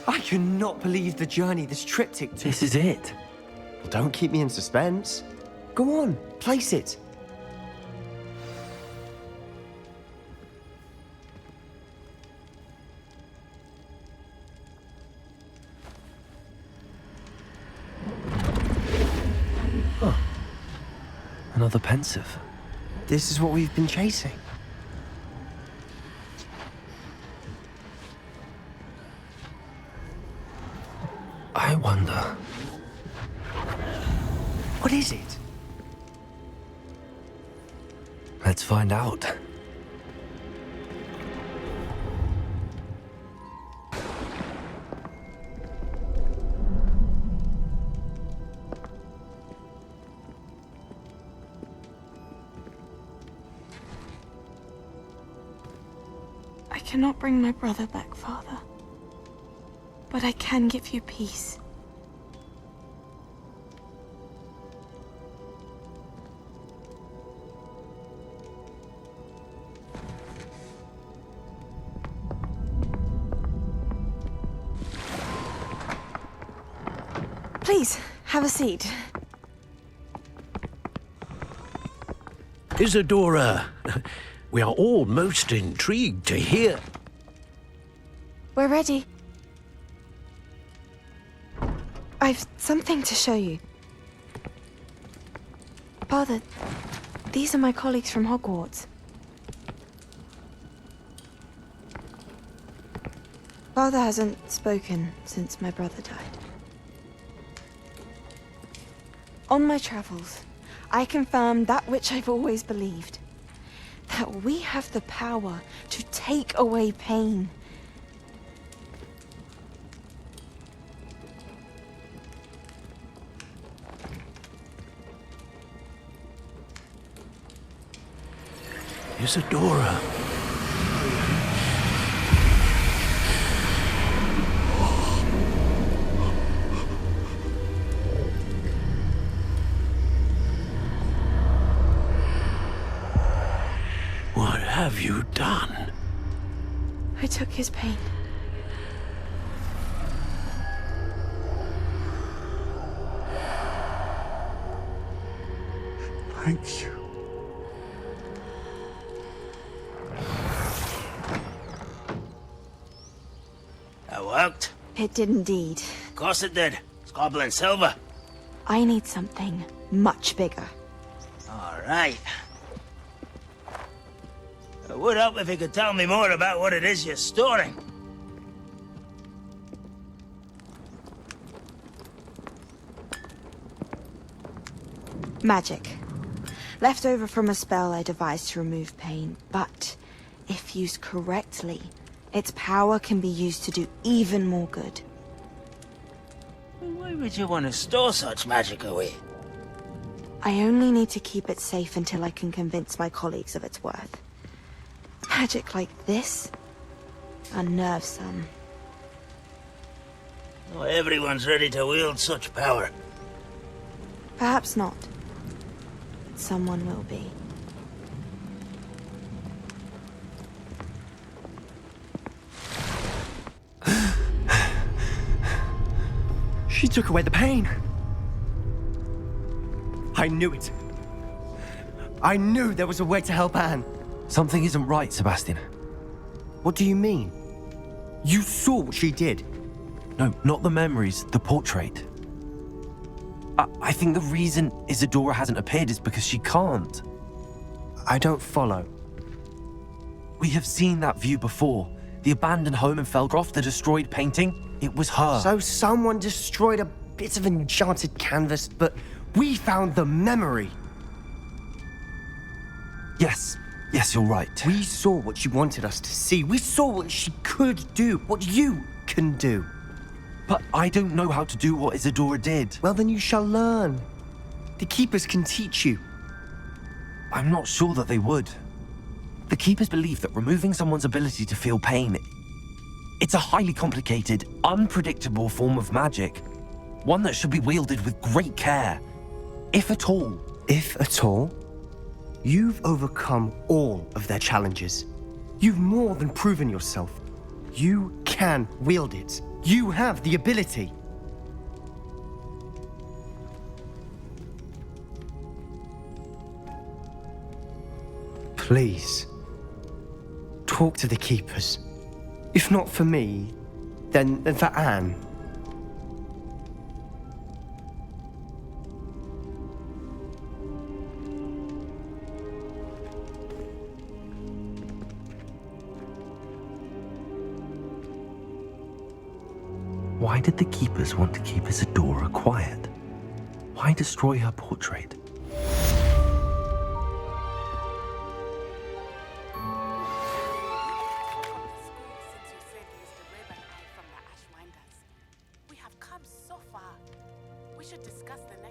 I cannot believe the journey this triptych took. This is it. Well, don't keep me in suspense. Go on, place it. Huh. Another pensive. This is what we've been chasing. I wonder. What is it? Let's find out. cannot bring my brother back, Father. But I can give you peace. Please, have a seat. Isadora, we are all most intrigued to hear. We're ready. I've something to show you. Father, these are my colleagues from Hogwarts. Father hasn't spoken since my brother died. On my travels, I confirmed that which I've always believed. That we have the power to take away pain. Isadora. What have you done? I took his pain. Thank you. That worked? It did indeed. Of course it did. It's goblin silver. I need something much bigger. All right. It would help if you could tell me more about what it is you're storing. Magic. Left over from a spell I devised to remove pain, but if used correctly, its power can be used to do even more good. Why would you want to store such magic away? I only need to keep it safe until I can convince my colleagues of its worth. Magic like this unnerves some. Not everyone's ready to wield such power. Perhaps not. But someone will be. She took away the pain. I knew it. I knew there was a way to help Anne. Something isn't right, Sebastian. What do you mean? You saw what she did. No, not the memories, the portrait. I think the reason Isadora hasn't appeared is because she can't. I don't follow. We have seen that view before. The abandoned home in Felgroth, the destroyed painting, it was her. So someone destroyed a bit of enchanted canvas, but we found the memory. Yes, you're right. We saw what she wanted us to see. We saw what she could do, what you can do. But I don't know how to do what Isadora did. Well, then you shall learn. The Keepers can teach you. I'm not sure that they would. The Keepers believe that removing someone's ability to feel pain, it's a highly complicated, unpredictable form of magic. One that should be wielded with great care. If at all. If at all? You've overcome all of their challenges. You've more than proven yourself. You can wield it. You have the ability. Please, talk to the Keepers. If not for me, then for Anne. Why did the Keepers want to keep Isadora quiet? Why destroy her portrait? We have come so far. We should discuss the